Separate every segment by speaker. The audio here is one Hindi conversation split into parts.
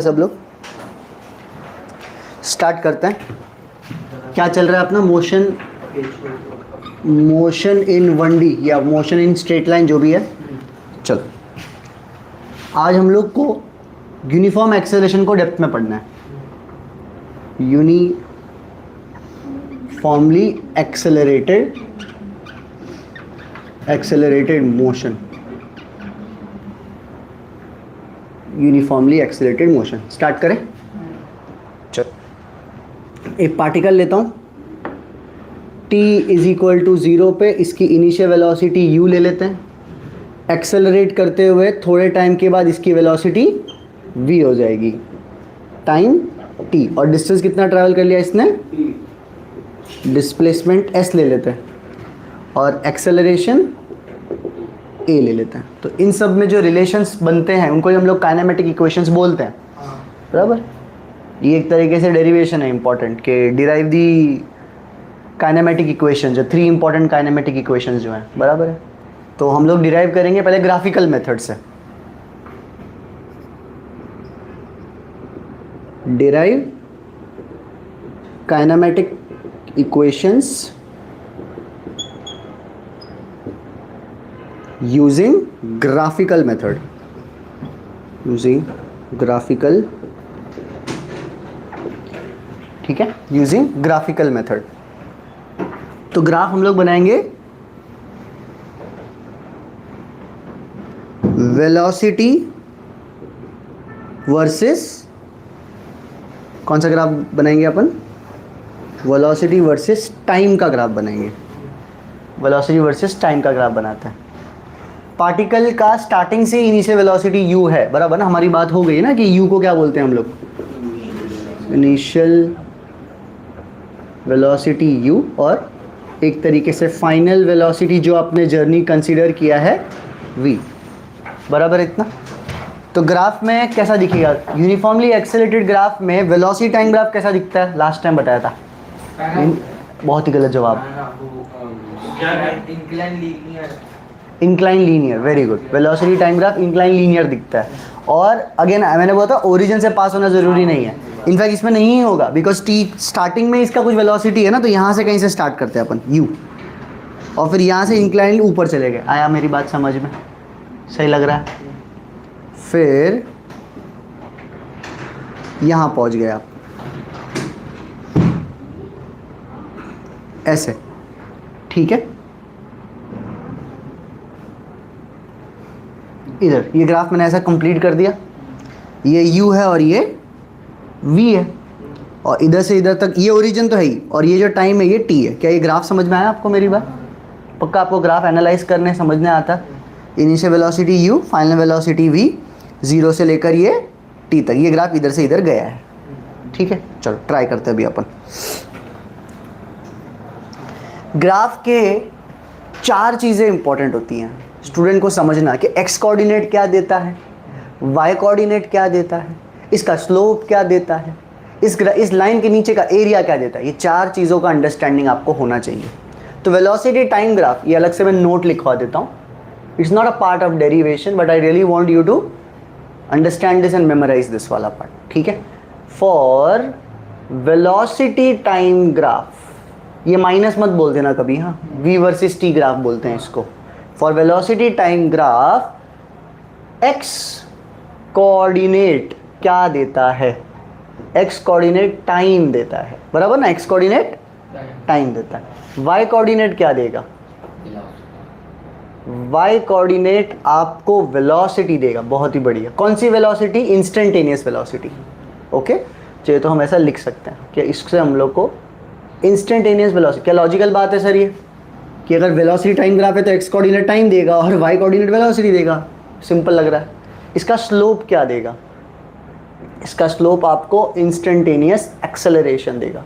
Speaker 1: सब लोग स्टार्ट करते हैं। क्या चल रहा है अपना मोशन इन 1D या मोशन इन स्ट्रेट लाइन जो भी है। चलो आज हम लोग को यूनिफॉर्म एक्सेलरेशन को डेप्थ में पढ़ना है। Uniformly accelerated motion, uniformly accelerated motion. Start करें। चलो एक पार्टिकल लेता हूँ, t इज इक्वल टू 0 पे इसकी इनिशियल वेलोसिटी u ले लेते हैं। एक्सेलरेट करते हुए थोड़े टाइम के बाद इसकी वेलोसिटी v हो जाएगी, टाइम t, और डिस्टेंस कितना ट्रैवल कर लिया इसने, डिस्प्लेसमेंट s ले लेते हैं और एक्सेलरेशन a ले लेते हैं। तो इन सब में जो रिलेशंस बनते हैं उनको ही हम लोग काइनेमेटिक इक्वेशंस बोलते हैं, बराबर। ये एक तरीके से डेरिवेशन है इंपॉर्टेंट के डिराइव दी काइनेमेटिक इक्वेशन, जो 3 इंपॉर्टेंट काइनेमेटिक इक्वेशंस जो हैं, बराबर है। तो हम लोग डिराइव करेंगे पहले ग्राफिकल मेथड से। Derive kinematic equations using graphical method, ठीक है, using graphical method। तो ग्राफ हम लोग बनाएंगे वेलोसिटी वर्सेस, कौन सा ग्राफ बनाएंगे अपन, वेलोसिटी वर्सेस टाइम का ग्राफ बनाएंगे। वेलोसिटी वर्सेस टाइम का ग्राफ बनाते हैं। पार्टिकल का स्टार्टिंग से इनिशियल वेलोसिटी u है, बराबर ना। हमारी बात हो गई ना कि u को क्या बोलते हैं हम लोग, इनिशियल वेलोसिटी u, और एक तरीके से फाइनल वेलोसिटी जो आपने जर्नी कंसीडर किया है v, बराबर इतना। तो ग्राफ में कैसा दिखेगा, यूनिफॉर्मली एक्सेलरेटेड ग्राफ में वेलोसिटी टाइम ग्राफ कैसा दिखता है, लास्ट टाइम बताया था। बहुत ही गलत जवाब, incline linear, very good. Velocity time graph incline linear दिखता है। और अगेन मैंने बोला था ओरिजिन से पास होना जरूरी नहीं है, इनफैक्ट इसमें नहीं ही होगा, बिकॉज टी स्टार्टिंग में इसका कुछ वेलोसिटी है ना, तो यहाँ से कहीं से स्टार्ट करते हैं अपन u, और फिर यहाँ से इंक्लाइन ऊपर चले गए। आया मेरी बात समझ में, सही लग रहा है। फिर यहाँ पहुँच गए आप ऐसे, ठीक है। इधर ये ग्राफ मैंने ऐसा कंप्लीट कर दिया, ये u है और ये v है, और इधर से इधर तक ये ओरिजिन तो है ही, और ये जो टाइम है ये t है। क्या ये ग्राफ समझ में आया आपको मेरी बात? पक्का आपको ग्राफ एनालाइज करने समझने आता। Initial velocity u, final velocity v, 0 से लेकर ये t तक, ये ग्राफ इधर से इधर गया है, ठीक है। चलो ट्राई करते हैं अभी अपन। ग्राफ के 4 चीज़ें इंपॉर्टेंट होती हैं स्टूडेंट को समझना, कि x कोऑर्डिनेट क्या देता है, y कोऑर्डिनेट क्या देता है, इसका स्लोप क्या देता है, इस लाइन के नीचे का एरिया क्या देता है। ये 4 चीज़ों का अंडरस्टैंडिंग आपको होना चाहिए। तो वेलोसिटी टाइम ग्राफ, ये अलग से मैं नोट लिखवा देता हूँ। It's not a part of derivation, but I really want you to understand this and memorise this वाला पार्ट, ठीक है। फॉर वेलोसिटी टाइम ग्राफ, ये माइनस मत बोल देना कभी, हाँ, v वर्सेस t ग्राफ बोलते हैं इसको। For velocity time graph x coordinate क्या देता है, x कोऑर्डिनेट टाइम देता है, बराबर ना, x कोऑर्डिनेट टाइम देता है। y कोऑर्डिनेट क्या देगा, y कोऑर्डिनेट आपको वेलोसिटी देगा। बहुत ही बढ़िया। कौन सी वेलोसिटी, इंस्टेंटेनियस वेलोसिटी, ओके। चाहिए तो हम ऐसा लिख सकते हैं कि इससे हम लोग को इंस्टेंटेनियस वेलोसिटी, क्या लॉजिकल बात है सर ये, कि अगर वेलोसिटी टाइम ग्राफ है तो x कोऑर्डिनेट टाइम देगा और y कोऑर्डिनेट वेलोसिटी देगा। सिंपल लग रहा है। इसका स्लोप क्या देगा, इसका स्लोप आपको इंस्टेंटेनियस एक्सेलरेशन देगा।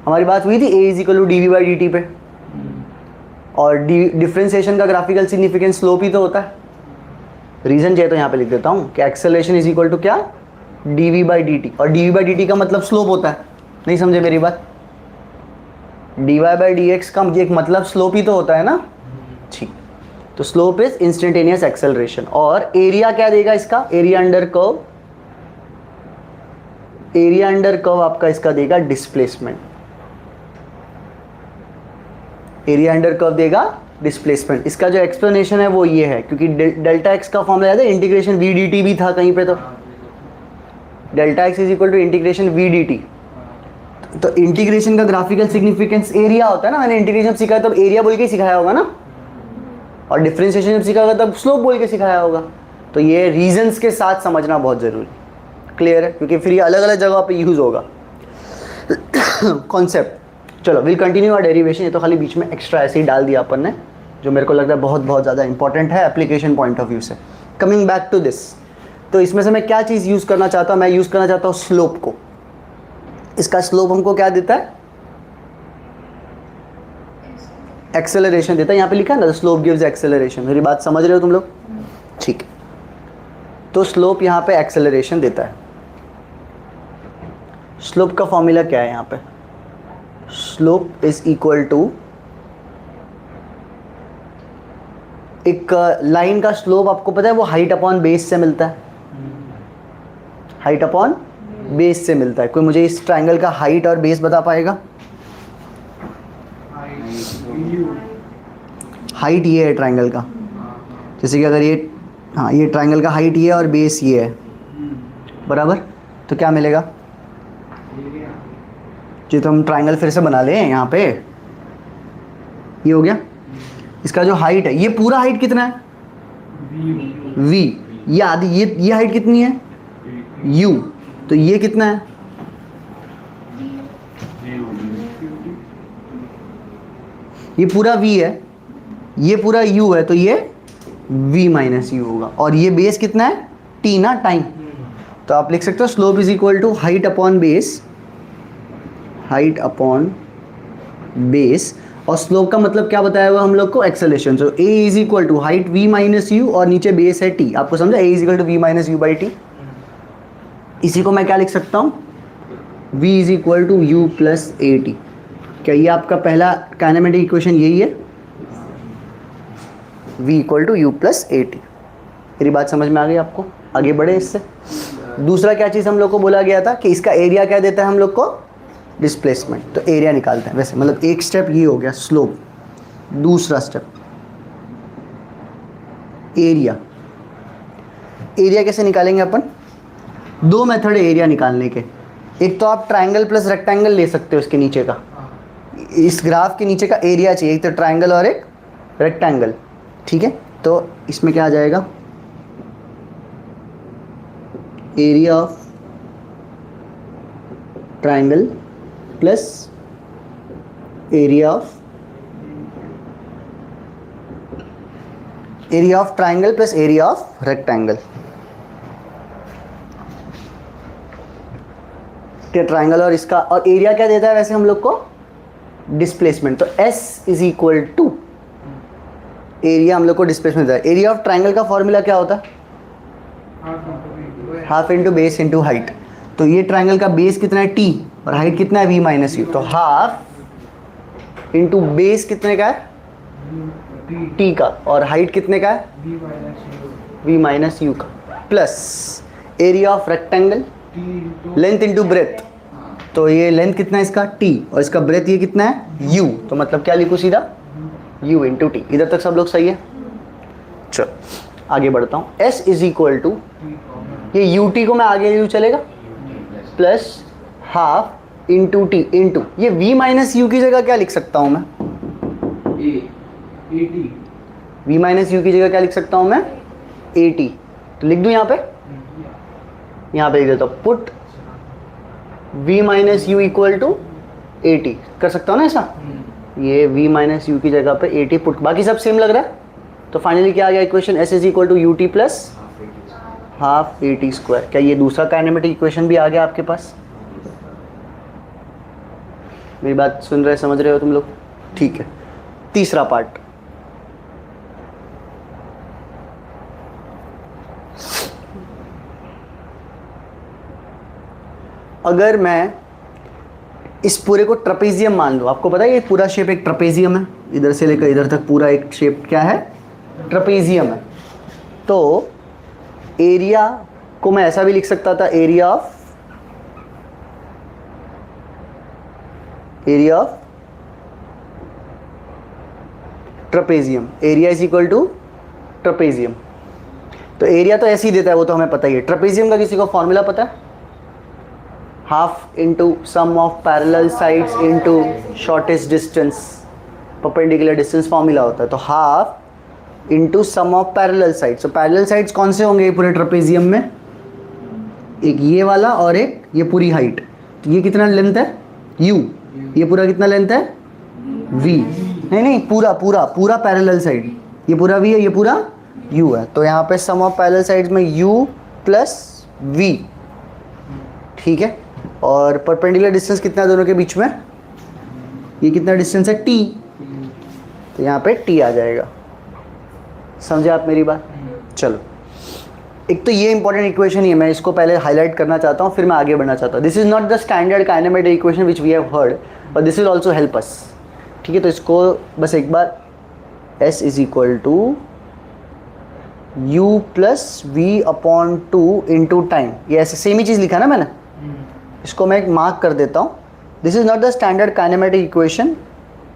Speaker 1: हमारी बात हुई थी a is equal to dv/dt पे, और डिफरेंशिएशन का ग्राफिकल सिग्निफिकेंस स्लोप ही तो होता है। रीजन चाहिए तो यहाँ पे लिख देता हूँ कि एक्सेलरेशन इज इक्वल टू क्या, dv/dt, और dv/dt का मतलब स्लोप होता है। नहीं समझे मेरी बात, dy/dx का एक मतलब स्लोप ही तो होता है ना, ठीक। तो स्लोप इज इंस्टेंटेनियस एक्सेलरेशन। और एरिया क्या देगा इसका, area under curve, area under curve आपका इसका देगा डिस्प्लेसमेंट, एरिया अंडर कर्व देगा डिस्प्लेसमेंट। इसका जो एक्सप्लेनेशन है वो ये है, क्योंकि डेल्टा एक्स का फॉर्मूला याद है, इंटीग्रेशन वी डी टी भी था कहीं पे, तो delta X is equal to integration V D T. तो इंटीग्रेशन का ग्राफिकल सिग्निफिकेंस एरिया होता है ना, मैंने इंटीग्रेशन सीखा तब एरिया बोल के सिखाया होगा ना, और डिफरेंशिएशन जब सीखा होगा तब स्लोप बोल के सिखाया होगा। तो ये रीजंस के साथ समझना बहुत जरूरी, क्लियर है, क्योंकि फिर ये अलग अलग जगह पे यूज होगा कॉन्सेप्ट। चलो विल कंटिन्यू आवर डेरिवेशन। ये तो खाली बीच में एक्स्ट्रा ऐसे ही डाल दिया अपन ने, जो मेरे को लगता है बहुत बहुत ज़्यादा इंपॉर्टेंट है एप्लीकेशन पॉइंट ऑफ व्यू से। कमिंग बैक टू दिस, तो इसमें से मैं क्या चीज़ यूज़ करना चाहता हूँ, मैं यूज़ करना चाहता हूँ स्लोप को। इसका स्लोप हमको क्या देता है, एक्सेलरेशन देता है। यहाँ पे लिखा है ना, स्लोप गिव्स एक्सेलरेशन। मेरी बात समझ रहे हो तुम लोग? ठीक है, तो स्लोप यहाँ पे एक्सेलरेशन देता है। स्लोप का फॉर्मूला क्या है यहाँ पे, स्लोप इज इक्वल टू, एक लाइन का स्लोप आपको पता है वो हाइट अपॉन बेस से मिलता है, हाइट अपॉन बेस से मिलता है। कोई मुझे इस ट्रायंगल का हाइट और बेस बता पाएगा? हाइट ये है ट्रायंगल का, जैसे कि अगर ये, हाँ ये ट्रायंगल का हाइट ये है और बेस ये है, बराबर, तो क्या मिलेगा जी? तो हम ट्रायंगल फिर से बना लें। यहाँ पे ये हो गया, इसका जो हाइट है, ये पूरा हाइट कितना है v, ये आधी, ये हाइट कितनी है u, तो ये कितना है, ये पूरा v है, ये पूरा u है, तो ये v माइनस u होगा। और ये बेस कितना है t ना, टाइम। तो आप लिख सकते हो slope is equal to height upon base, height upon base, और स्लोप का मतलब क्या बताया हुआ हम लोग को, acceleration. So a is equal to height v minus U, और नीचे बेस है t। आपको समझा, a is equal to v minus U by T. इसी को मैं क्या लिख सकता हूँ, v is equal to u plus A T. क्या ये आपका पहला काइनेमेटिक इक्वेशन यही है, v equal to you plus A T. मेरी बात समझ में आ गई आपको? आगे बढ़े इससे। दूसरा क्या चीज़ हम लोग को बोला गया था कि इसका एरिया क्या देता है हम लोग को, डिस्प्लेसमेंट। तो एरिया निकालते हैं वैसे, मतलब एक स्टेप ये हो गया स्लोप, दूसरा स्टेप एरिया। एरिया कैसे निकालेंगे अपन, दो मेथड है एरिया निकालने के। एक तो आप ट्रायंगल प्लस रेक्टेंगल ले सकते हो, इसके नीचे का, इस ग्राफ के नीचे का एरिया चाहिए, एक तो ट्रायंगल और एक रेक्टेंगल, ठीक है। तो इसमें क्या आ जाएगा, area of triangle plus area of triangle plus area of rectangle. Triangle और इसका, और एरिया क्या देता है वैसे हम लोग को, डिस्प्लेसमेंट। तो S is equal to, area हम लोग को डिस्प्लेसमेंट देता है। एरिया ऑफ ट्रायंगल का फॉर्मूला क्या होता है, half into base into height. तो ये ट्रायंगल का बेस कितना है t, और हाइट कितना है v माइनस यू। तो हाफ इंटू बेस कितने का है, t का, और हाइट कितने का है, v माइनस यू का, plus area of rectangle, length into breadth. तो ये लेंथ कितना है इसका t, और इसका ब्रेथ ये कितना है u। तो मतलब क्या लिखूँ सीधा, u इंटू टी। इधर तक सब लोग सही है? चलो आगे बढ़ता हूँ। S इज इक्वल टू, ये ut को मैं आगे यू चलेगा, plus half into T into, ये v माइनस यू की जगह क्या लिख सकता हूँ मैं, v माइनस यू की जगह क्या लिख सकता हूँ मैं, ए टी। तो लिख दूँ यहाँ पे लिख देता हूँ, put v minus U equal to A T. कर सकता हूँ ना ऐसा, ये v माइनस यू की जगह पे ए टी पुट, बाकी सब सेम लग रहा है। तो फाइनली क्या आ गया equation, S is equal to U T plus half A T square. क्या ये दूसरा काइनेमेटिक इक्वेशन भी आ गया आपके पास? मेरी बात सुन रहे, समझ रहे हो तुम लोग? ठीक है, तीसरा पार्ट, अगर मैं इस पूरे को ट्रपेजियम मान लूँ, आपको पता है ये पूरा शेप एक ट्रपेजियम है, इधर से लेकर इधर तक पूरा एक शेप क्या है, ट्रपेजियम है। तो एरिया को मैं ऐसा भी लिख सकता था, area of area of trapezium, area is equal to trapezium. तो एरिया तो ऐसे ही देता है, वो तो हमें पता ही है। ट्रपेजियम का किसी को फॉर्मूला पता है? Half into sum of parallel sides into shortest distance, perpendicular distance formula होता है। तो half into sum of parallel sides. तो पैरेलल साइड्स कौन से होंगे पूरे ट्रपेजियम में? एक ये वाला और एक ये पूरी हाइट। तो ये कितना लेंथ है? u। ये पूरा कितना लेंथ है? v। नहीं पूरा पूरा पूरा पैरेलल साइड, ये पूरा v है, ये पूरा u है। तो यहाँ पे सम ऑफ पैरेलल साइड्स में u प्लस v, ठीक है। और परपेंडिकुलर डिस्टेंस कितना है दोनों के बीच में? ये कितना डिस्टेंस है? t। तो यहाँ पे t आ जाएगा। समझे आप मेरी बात? चलो, एक तो ये इंपॉर्टेंट इक्वेशन ही है, मैं इसको पहले हाईलाइट करना चाहता हूँ, फिर मैं आगे बढ़ना चाहता हूँ। This is not the standard kinematic equation which we have heard, but this will also help us, ठीक है। तो इसको बस एक बार S is equal to u plus V upon two into time, ये ऐसे सेम ही चीज़ लिखा ना मैंने, इसको मैं एक मार्क कर देता हूँ। This is not the standard kinematic equation,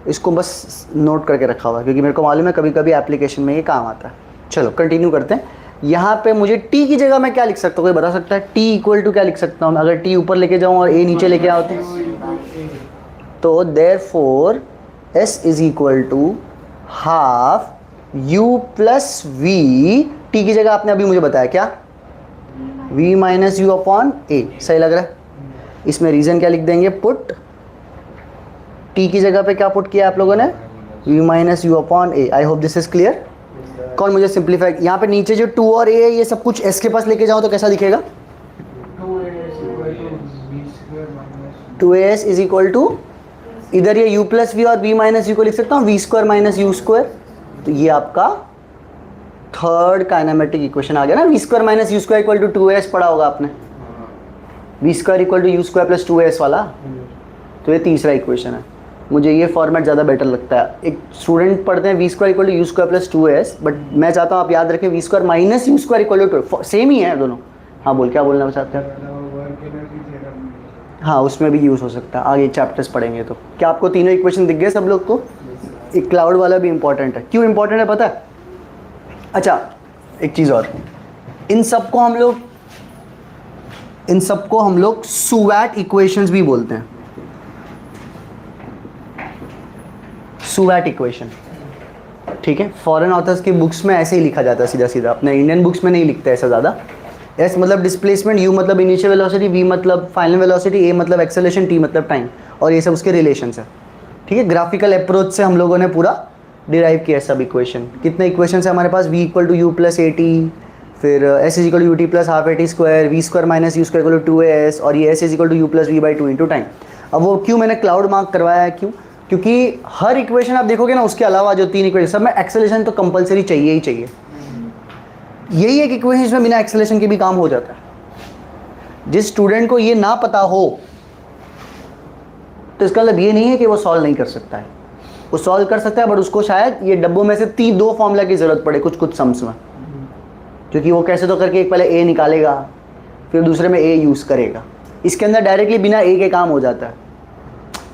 Speaker 1: इसको बस नोट करके रखा हुआ क्योंकि मेरे को मालूम है कभी कभी एप्लीकेशन में ये काम आता है। चलो कंटिन्यू करते हैं। यहाँ पे मुझे t की जगह मैं क्या लिख सकता हूँ, कोई बता सकता है? t इक्वल टू क्या लिख सकता हूँ अगर t ऊपर लेके जाऊँ और a नीचे लेके आओ तो therefore s is equal to half u plus v। t की जगह आपने अभी मुझे बताया क्या? v minus you upon a, सही लग रहा है? इसमें रीजन क्या लिख देंगे? पुट t की जगह पे क्या पुट किया आप लोगों ने? v minus you upon a। I hope this is clear. कौन मुझे सिंप्लीफाई, यहाँ पे नीचे जो 2 और a है ये सब कुछ s के पास लेके जाओ तो कैसा दिखेगा? 2as इज इक्वल टू, इधर ये u प्लस वी और v माइनस यू को लिख सकता हूँ v square minus you square. तो ये आपका थर्ड काइनेमेटिक इक्वेशन आ गया ना। v square minus you square equal to 2as पढ़ा होगा आपने, v square equal to you square plus 2as वाला। तो ये तीसरा इक्वेशन है। मुझे ये फॉर्मेट ज़्यादा बेटर लगता है। एक स्टूडेंट पढ़ते हैं v square equal to you square plus 2as, but मैं चाहता हूँ आप याद रखें v square minus you square equal to, same ही है दोनों। हाँ बोल, क्या बोलना चाहते हैं? हाँ उसमें भी यूज़ हो सकता है, आगे चैप्टर्स पढ़ेंगे तो। क्या आपको तीनों इक्वेशन दिख गए सब लोग को? एक क्लाउड वाला भी इंपॉर्टेंट है। क्यों इंपॉर्टेंट है पता है? अच्छा एक चीज़ और, इन सबको हम लोग सुवैट इक्वेशंस भी बोलते हैं। सुवैट इक्वेशन, ठीक है। फॉरेन ऑथर्स की बुक्स में ऐसे ही लिखा जाता है सीधा सीधा, अपने इंडियन बुक्स में नहीं लिखते ऐसा ज़्यादा। एस मतलब डिस्प्लेसमेंट, यू मतलब इनिशियल वेलोसिटी, वी मतलब फाइनल वेलोसिटी, ए मतलब एक्सेलरेशन, टी मतलब टाइम, और ये सब उसके रिलेशंस है, ठीक है। ग्राफिकल अप्रोच से हम लोगों ने पूरा डिराइव किया सब इक्वेशन। कितने इक्वेशन है हमारे पास? V equal to you plus A t, फिर s is equal to U T plus half A T square, v square minus you square equal to 2as, और ये s is equal to you plus v by two into time. अब वो क्यों मैंने क्लाउड मार्क करवाया है, क्यों? क्योंकि हर इक्वेशन आप देखोगे ना, उसके अलावा जो 3 इक्वेशन सब में एक्सेलरेशन तो कंपलसरी चाहिए ही चाहिए। यही एक इक्वेशन जिसमें बिना एक्सेलरेशन के भी काम हो जाता है। जिस स्टूडेंट को ये ना पता हो तो इसका मतलब ये नहीं है कि वो सॉल्व नहीं कर सकता है, वो सॉल्व कर सकता है, बट उसको शायद ये डब्बों में से 2 फॉर्मूला की जरूरत पड़े कुछ सम्स में, क्योंकि वो कैसे तो करके एक पहले ए निकालेगा फिर दूसरे में ए यूज़ करेगा। इसके अंदर डायरेक्टली बिना ए के काम हो जाता है।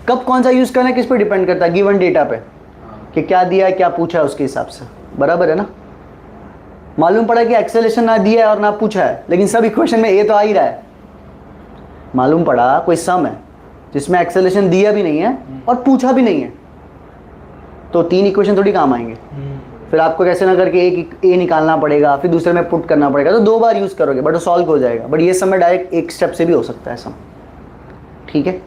Speaker 1: कब कौन सा यूज़ करना है किस पे डिपेंड करता है? गिवन डेटा पे, कि क्या दिया है क्या पूछा है उसके हिसाब से, बराबर है ना। मालूम पड़ा कि एक्सेलरेशन ना दिया है और ना पूछा है, लेकिन सब इक्वेशन में ए तो आ ही रहा है। मालूम पड़ा कोई सम है जिसमें एक्सेलरेशन दिया भी नहीं है और पूछा भी नहीं है, तो 3 इक्वेशन थोड़ी काम आएंगे। फिर आपको कैसे ना करके एक ए निकालना पड़ेगा, फिर दूसरे में पुट करना पड़ेगा, तो 2 बार यूज़ करोगे बट वो सॉल्व हो जाएगा। बट ये सब में डायरेक्ट एक स्टेप से भी हो सकता है सम, ठीक है।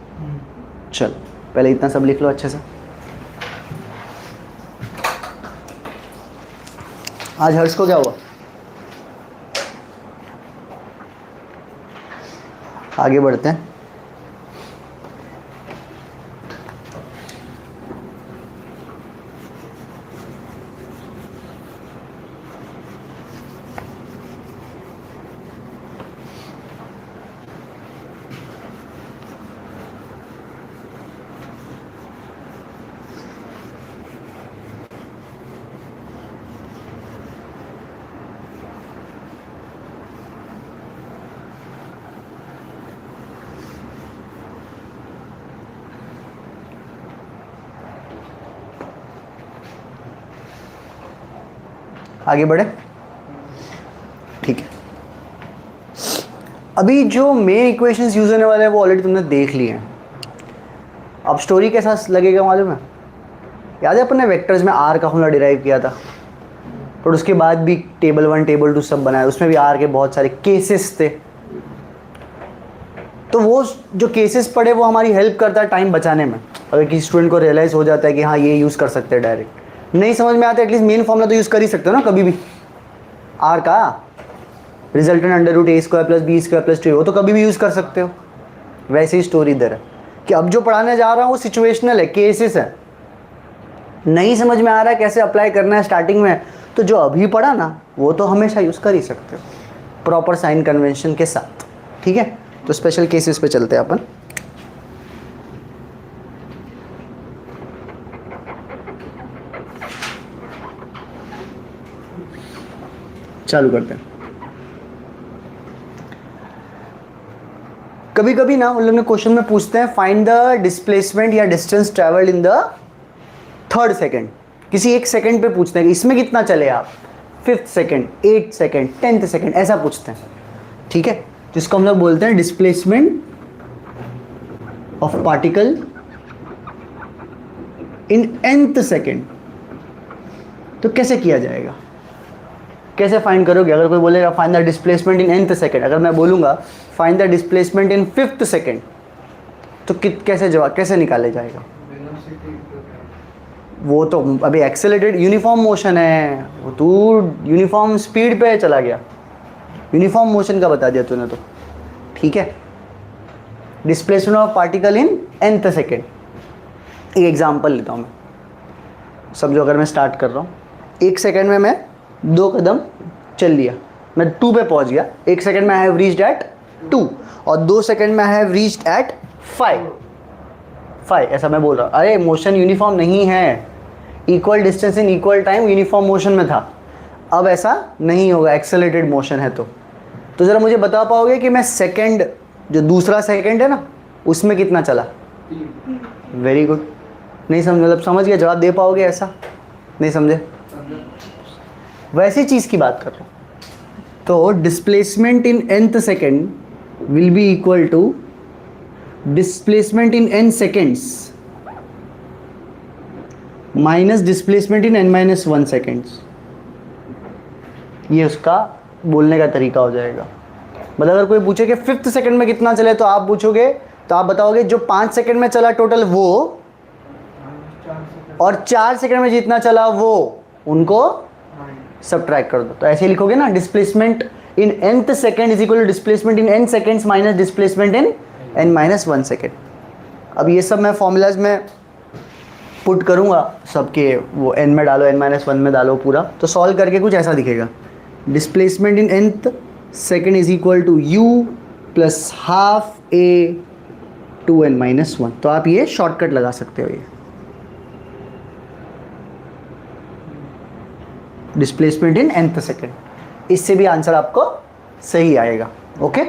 Speaker 1: चलो पहले इतना सब लिख लो अच्छे से। आज हर्ष को क्या हुआ? आगे बढ़ते हैं। आगे बढ़े, ठीक है। अभी जो मेन इक्वेशंस यूज होने वाले हैं वो ऑलरेडी तुमने देख लिए हैं। अब स्टोरी कैसा लगेगा मालूम है? याद है अपन ने वेक्टर्स में आर का फॉर्मूला डिराइव किया था, पर उसके बाद भी टेबल 1 टेबल 2 सब बनाया, उसमें भी आर के बहुत सारे केसेस थे। तो वो जो केसेस पढ़े वो हमारी हेल्प करता है टाइम बचाने में। अगर किसी स्टूडेंट को रियलाइज़ हो जाता है कि हाँ ये यूज़ कर सकते हैं, डायरेक्ट नहीं समझ में आता एटलीस्ट मेन फॉर्मूला तो यूज़ कर ही सकते हो ना कभी भी। आर का resultant under root a square plus b square plus 2 वो तो कभी भी यूज़ कर सकते हो। वैसे ही स्टोरी इधर है कि अब जो पढ़ाने जा रहा हूँ वो सिचुएशनल है, केसेस है। नहीं समझ में आ रहा है कैसे अप्लाई करना है स्टार्टिंग में, तो जो अभी पढ़ा ना वो तो हमेशा यूज़ कर ही सकते हो प्रॉपर साइन कन्वेंशन के साथ, ठीक है। तो स्पेशल केसेस पे चलते हैं अपन। चालू करते हैं। कभी कभी ना उन लोग ने क्वेश्चन में पूछते हैं फाइंड द डिस्प्लेसमेंट या distance travelled in the 3rd second. किसी एक सेकेंड पे पूछते हैं कि इसमें कितना चले आप, 5th second, 8th second, 10th second, ऐसा पूछते हैं, ठीक है। जिसको हम लोग बोलते हैं displacement of particle in nth second. तो कैसे किया जाएगा, कैसे फाइंड करोगे? अगर कोई बोलेगा find the displacement in nth second, अगर मैं बोलूंगा find the displacement in 5th second, तो कैसे जवाब कैसे निकाले जाएगा? वो तो अभी एक्सेलरेटेड यूनिफॉर्म मोशन है, वो तू यूनिफॉर्म स्पीड पे चला गया, यूनिफॉर्म मोशन का बता दिया तूने तो, ठीक है। Displacement of particle in nth second. एक एग्जांपल लेता हूँ मैं, समझो अगर मैं स्टार्ट कर रहा हूँ, 1 सेकेंड में मैं 2 कदम चल लिया, मैं 2 पे पहुँच गया। 1 सेकेंड में आई हैव रीच्ड एट 2 और 2 सेकेंड में आई हैव रीच्ड एट 5 ऐसा मैं बोल रहा हूँ। अरे मोशन यूनिफॉर्म नहीं है, equal distance in equal time uniform motion में था, अब ऐसा नहीं होगा, एक्सेलरेटेड मोशन है। तो ज़रा मुझे बता पाओगे कि मैं सेकेंड, जो दूसरा सेकेंड है ना, उसमें कितना चला? Very good. नहीं समझ, मतलब समझ गया, जवाब दे पाओगे ऐसा? नहीं समझे? वैसी चीज़ की बात कर रहा हूँ। तो displacement in nth second will be equal to displacement in n seconds minus displacement in n-1 seconds. ये उसका बोलने का तरीका हो जाएगा। मतलब अगर कोई पूछे कि 5th सेकेंड में कितना चले, तो आप पूछोगे, तो आप बताओगे जो 5 सेकेंड में चला टोटल वो, और 4 सेकेंड में जितना चला वो, उनको सब्ट्रैक्ट कर दो। तो ऐसे लिखोगे ना, displacement in nth second is equal to displacement in n seconds minus displacement in n-1 second. अब ये सब मैं फॉर्मूलाज में पुट करूँगा सबके, वो n में डालो, n-1 में डालो पूरा, तो सॉल्व करके कुछ ऐसा दिखेगा। Displacement in nth second is equal to u plus half a two n-1। तो आप ये शॉर्टकट लगा सकते हो, ये डिस्प्लेसमेंट इन nth सेकेंड, इससे भी आंसर आपको सही आएगा। Okay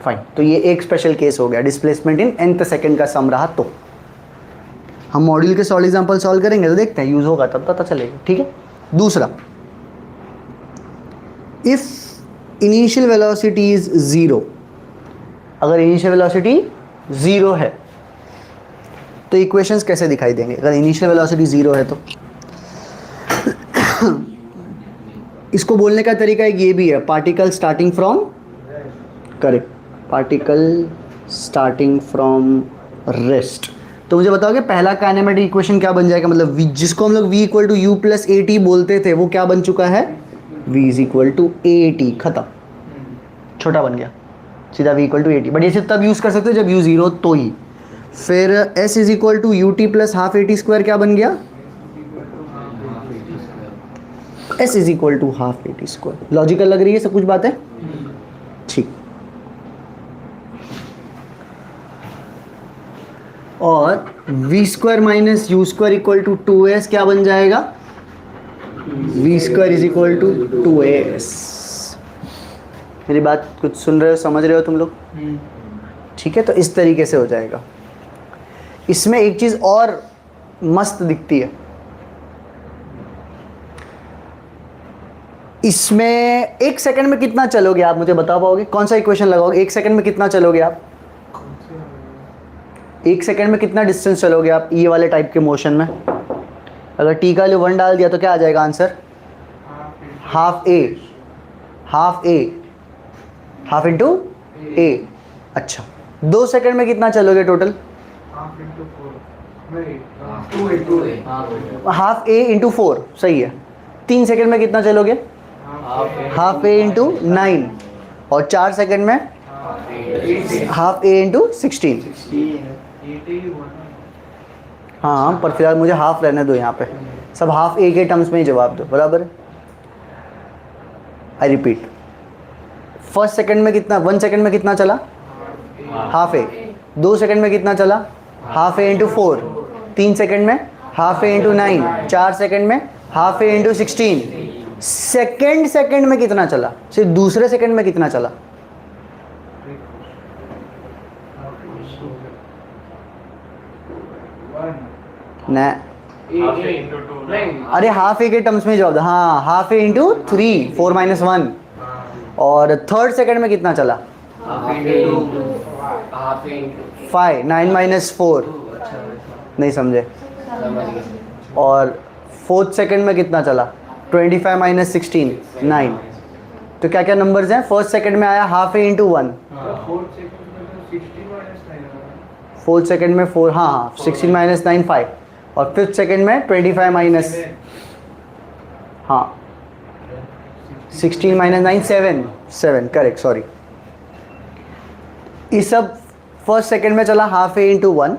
Speaker 1: fine. तो ये एक स्पेशल केस हो गया, डिस्प्लेसमेंट इन nth सेकेंड का सम रहा। तो हम मॉड्यूल के सॉल्व एग्जांपल सॉल्व करेंगे तो देखते हैं, यूज होगा तब पता चलेगा, ठीक है। दूसरा, इफ इनिशियल वेलोसिटी इज 0, अगर इनिशियल वेलोसिटी 0 है तो इक्वेशंस कैसे दिखाई देंगे? अगर इनिशियल वेलोसिटी 0 है तो इसको बोलने का तरीका एक ये भी है, particle starting from, correct, particle starting from rest. तो मुझे बताओगे पहला काइनेमेटिक इक्वेशन क्या बन जाएगा? मतलब जिसको हम लोग v equal to you plus A T बोलते थे, वो क्या बन चुका है? v is equal to A T, खत्म, छोटा बन गया, सीधा v equal to A T. But ये सिर्फ तब यूज़ कर सकते हो जब u 0 तो ही। फिर s is equal to U T plus half A T square, क्या बन गया? s is equal to half A T square. Logical लग रही है सब कुछ बातें? ठीक। और v square minus you square equal to 2s क्या बन जाएगा? v square is equal to 2s। मेरी बात कुछ सुन रहे हो, समझ रहे हो तुम लोग? ठीक है, तो इस तरीके से हो जाएगा। इसमें एक चीज़ और मस्त दिखती है, इसमें 1 सेकंड में कितना चलोगे आप, मुझे बता पाओगे? कौन सा इक्वेशन लगाओगे? 1 सेकंड में कितना चलोगे आप? 1 सेकंड में कितना डिस्टेंस चलोगे आप ये वाले टाइप के मोशन में? अगर टी का वैल्यू 1 डाल दिया तो क्या आ जाएगा आंसर? हाफ ए हाफ इंटू ए। अच्छा, 2 सेकंड में कितना चलोगे टोटल? हाफ ए इंटू 4, सही है। 3 सेकंड में कितना चलोगे? हाफ ए इंटू 9। और 4 सेकंड में हाफ ए इंटू 16। हाँ, पर फिलहाल मुझे हाफ रहने दो, यहाँ पे सब हाफ ए के टर्म्स में ही जवाब दो, बराबर है। आई रिपीट, फर्स्ट सेकंड में कितना, 1 सेकंड में कितना चला? हाफ ए। 2 सेकंड में कितना चला? हाफ ए इंटू 4। 3 सेकंड में हाफ ए इंटू 9। 4 सेकंड में हाफ ए इंटू 16। सेकंड में कितना चला? सिर्फ दूसरे सेकंड में कितना चला? न अरे हाफ ए के टर्म्स में जवाब दो। हाँ, हाफ ए इंटू 3, 4 - 1। और थर्ड सेकंड में कितना चला? 5, 9 - 4। नहीं समझे? और फोर्थ सेकंड में कितना चला? 25 - 16, 9। तो क्या क्या नंबर्स हैं? फर्स्ट सेकंड में आया हाफ ए इंटू 1। फोर्थ सेकंड में 4, हाँ 16 - 9, 5। और फिफ्थ सेकंड में 25 माइनस, हाँ 16 - 9, 7 करेक्ट, सॉरी। इस सब फर्स्ट सेकंड में चला हाफ ए इंटू 1,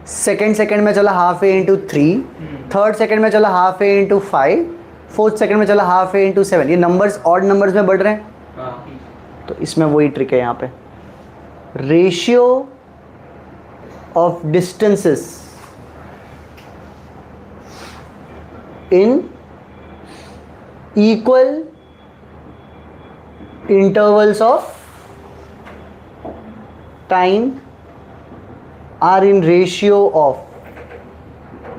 Speaker 1: सेकंड में चला हाफ ए इंटू 3, थर्ड सेकंड में चला हाफ ए इंटू 5, फोर्थ सेकंड में चला हाफ ए इंटू 7। ये नंबर्स ऑड नंबर्स में बढ़ रहे हैं। तो इसमें वही ट्रिक है यहाँ पे, ratio of distances in equal intervals of time are in ratio of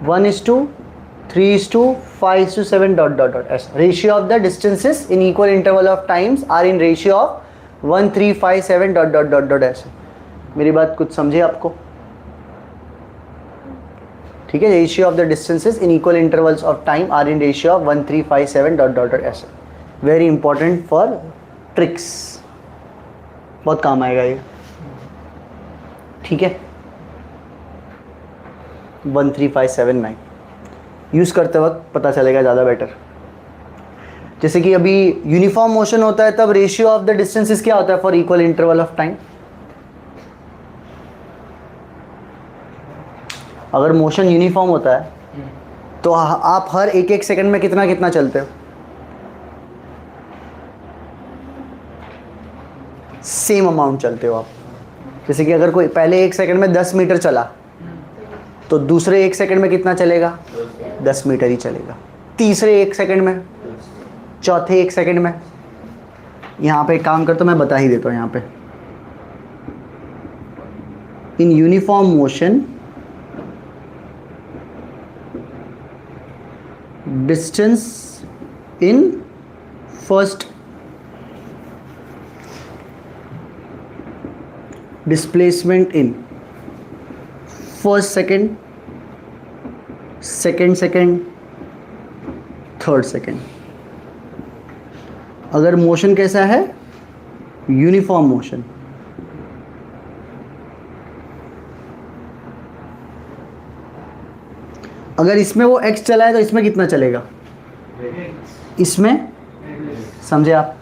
Speaker 1: 1:3:5:7 ... ratio of the distances in equal interval of times are in ratio of 1, 3, 5, 7 ... ऐसे। मेरी बात कुछ समझे आपको? ठीक है, ratio of the distances in equal intervals of time are in ratio of 1, 3, 5, 7 ... ऐसे। वेरी इंपॉर्टेंट फॉर ट्रिक्स, बहुत काम आएगा ये। ठीक है, 1, 3, 5, 7, 9 यूज़ करते वक्त पता चलेगा ज़्यादा बेटर। जैसे कि अभी यूनिफॉर्म मोशन होता है तब रेशियो ऑफ द डिस्टेंसेस क्या होता है for equal interval of time? अगर मोशन यूनिफॉर्म होता है तो आप हर एक सेकंड में कितना कितना चलते हो? सेम अमाउंट चलते हो आप। जैसे कि अगर कोई पहले 1 सेकंड में 10 मीटर चला तो दूसरे 1 सेकंड में कितना चलेगा? 10 मीटर ही चलेगा। तीसरे 1 सेकंड में, चौथे 1 सेकंड में। यहाँ पे एक काम करता हूँ, मैं बता ही देता हूँ यहाँ पे। In uniform motion distance in first displacement in first second, second, third second। अगर मोशन कैसा है? Uniform motion. अगर इसमें वो x चला है तो इसमें कितना चलेगा? इसमें, समझे आप?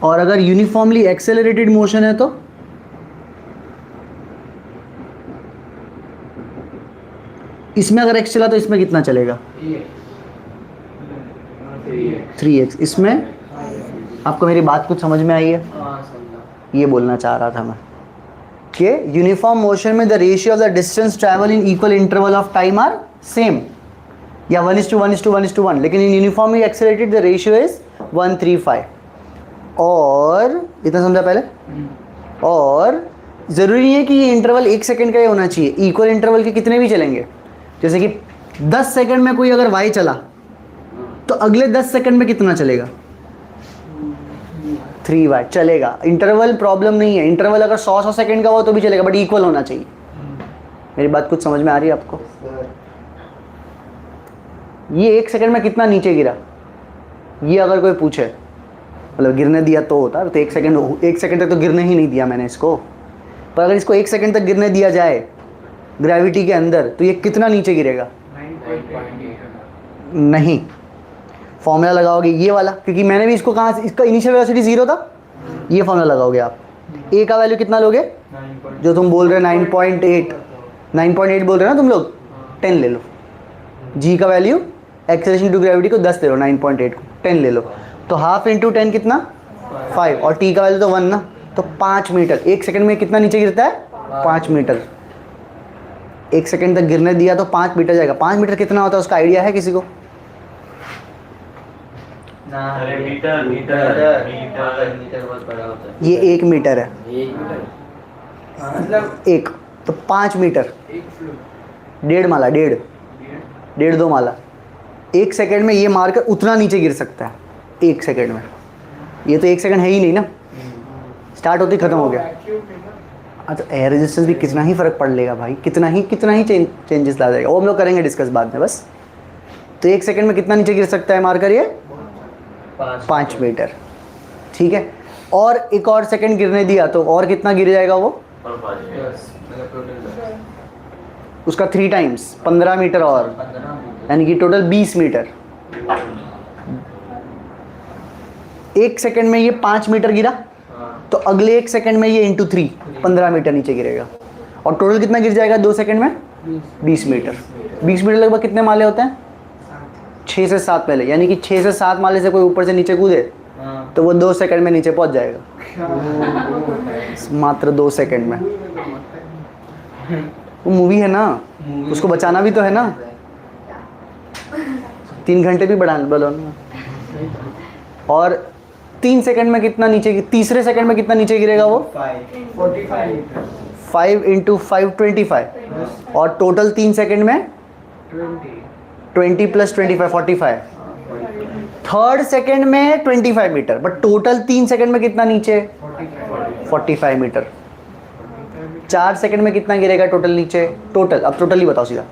Speaker 1: और अगर यूनिफॉर्मली एक्सेलरेटेड मोशन है तो इसमें अगर x चला तो इसमें कितना चलेगा? 3x। इसमें आपको मेरी बात कुछ समझ में आई है? ये बोलना चाह रहा था मैं कि यूनिफॉर्म मोशन में the ratio of the distance travel in equal interval of time are same, या 1:1:1:1, लेकिन in uniformly accelerated the ratio is 1, 3, 5। और इतना समझा पहले? और ज़रूरी नहीं है कि ये इंटरवल 1 सेकंड का ही होना चाहिए, इक्वल इंटरवल के कितने भी चलेंगे। जैसे कि 10 सेकंड में कोई अगर y चला तो अगले 10 सेकंड में कितना चलेगा? 3 बार चलेगा। इंटरवल प्रॉब्लम नहीं है, इंटरवल अगर 100 सेकंड का हो तो भी चलेगा, बट इक्वल होना चाहिए। मेरी बात कुछ समझ में आ रही है आपको? ये 1 सेकंड में कितना नीचे गिरा, ये अगर कोई पूछे, मतलब गिरने दिया तो होता, तो 1 सेकंड तक तो गिरने ही नहीं दिया मैंने इसको, पर अगर इसको 1 सेकंड तक गिरने दिया जाए ग्रेविटी के अंदर, तो ये कितना नीचे गिरेगा? नहीं, फॉर्मूला लगाओगे ये वाला, क्योंकि मैंने भी इसको कहाँ से, इसका इनिशियल वेलोसिटी 0 था, ये फॉर्मूला लगाओगे आप। ए का वैल्यू कितना लोगे? जो तुम बोल रहे हो 9.8 बोल रहे हो ना तुम लोग, 10 ले लो। जी का वैल्यू एक्सेलरेशन टू ग्रेविटी को 10 ले लो, 9.8 को 10 ले लो, तो हाफ इंटू 10 कितना? 5, और टी का वैल्यू तो 1 ना, तो 5 मीटर। 1 सेकंड में कितना नीचे गिरता है? 5 मीटर। 1 सेकंड तक गिरने दिया तो 5 मीटर जाएगा। 5 मीटर कितना होता है उसका आइडिया है किसी को? ये 1 मीटर है, मतलब 1, तो 5 मीटर, 1.5 माला, 1.5 माला। 1 सेकंड में ये मारकर उतना नीचे गिर सकता है, 1 सेकंड में। ये तो 1 सेकंड है ही नहीं ना, स्टार्ट होते ही खत्म हो गया। तो एयर रेजिस्टेंस भी कितना ही फर्क पड़ लेगा भाई, कितना ही चेंजेस ला जाएगा, वो हम लोग करेंगे डिस्कस बाद में बस। तो 1 सेकंड में कितना नीचे गिर सकता है मारकर ये? 5 मीटर, ठीक है। और एक और सेकंड गिरने दिया तो और कितना गिर जाएगा वो? उसका 3 टाइम्स 15 मीटर, और यानी कि टोटल 20 मीटर। 1 सेकंड में ये 5 मीटर गिरा, तो अगले 1 सेकंड में ये इंटू 3 15 मीटर नीचे गिरेगा, और टोटल कितना गिर जाएगा 2 सेकंड में? 20 मीटर। 20 मीटर लगभग कितने माले होते हैं? 6 से 7 माले, यानी कि 6 से 7 माले से कोई ऊपर से नीचे कूदे तो वो 2 सेकंड में नीचे पहुंच जाएगा, मात्र 2 सेकंड में। वो मूवी है ना, उसको बचाना भी तो है ना, 3 घंटे भी बढ़ा बोलो। और 3 सेकंड में कितना नीचे, तीसरे सेकंड में कितना नीचे गिरेगा वो? 5 इंटू 5 25, और टोटल 3 सेकंड में 20 प्लस 25 45। थर्ड सेकंड में 25 मीटर, बट टोटल 3 सेकंड में कितना नीचे? 45 मीटर। 4 सेकंड में कितना गिरेगा टोटल नीचे? टोटल, अब टोटल ही बताओ सीधा।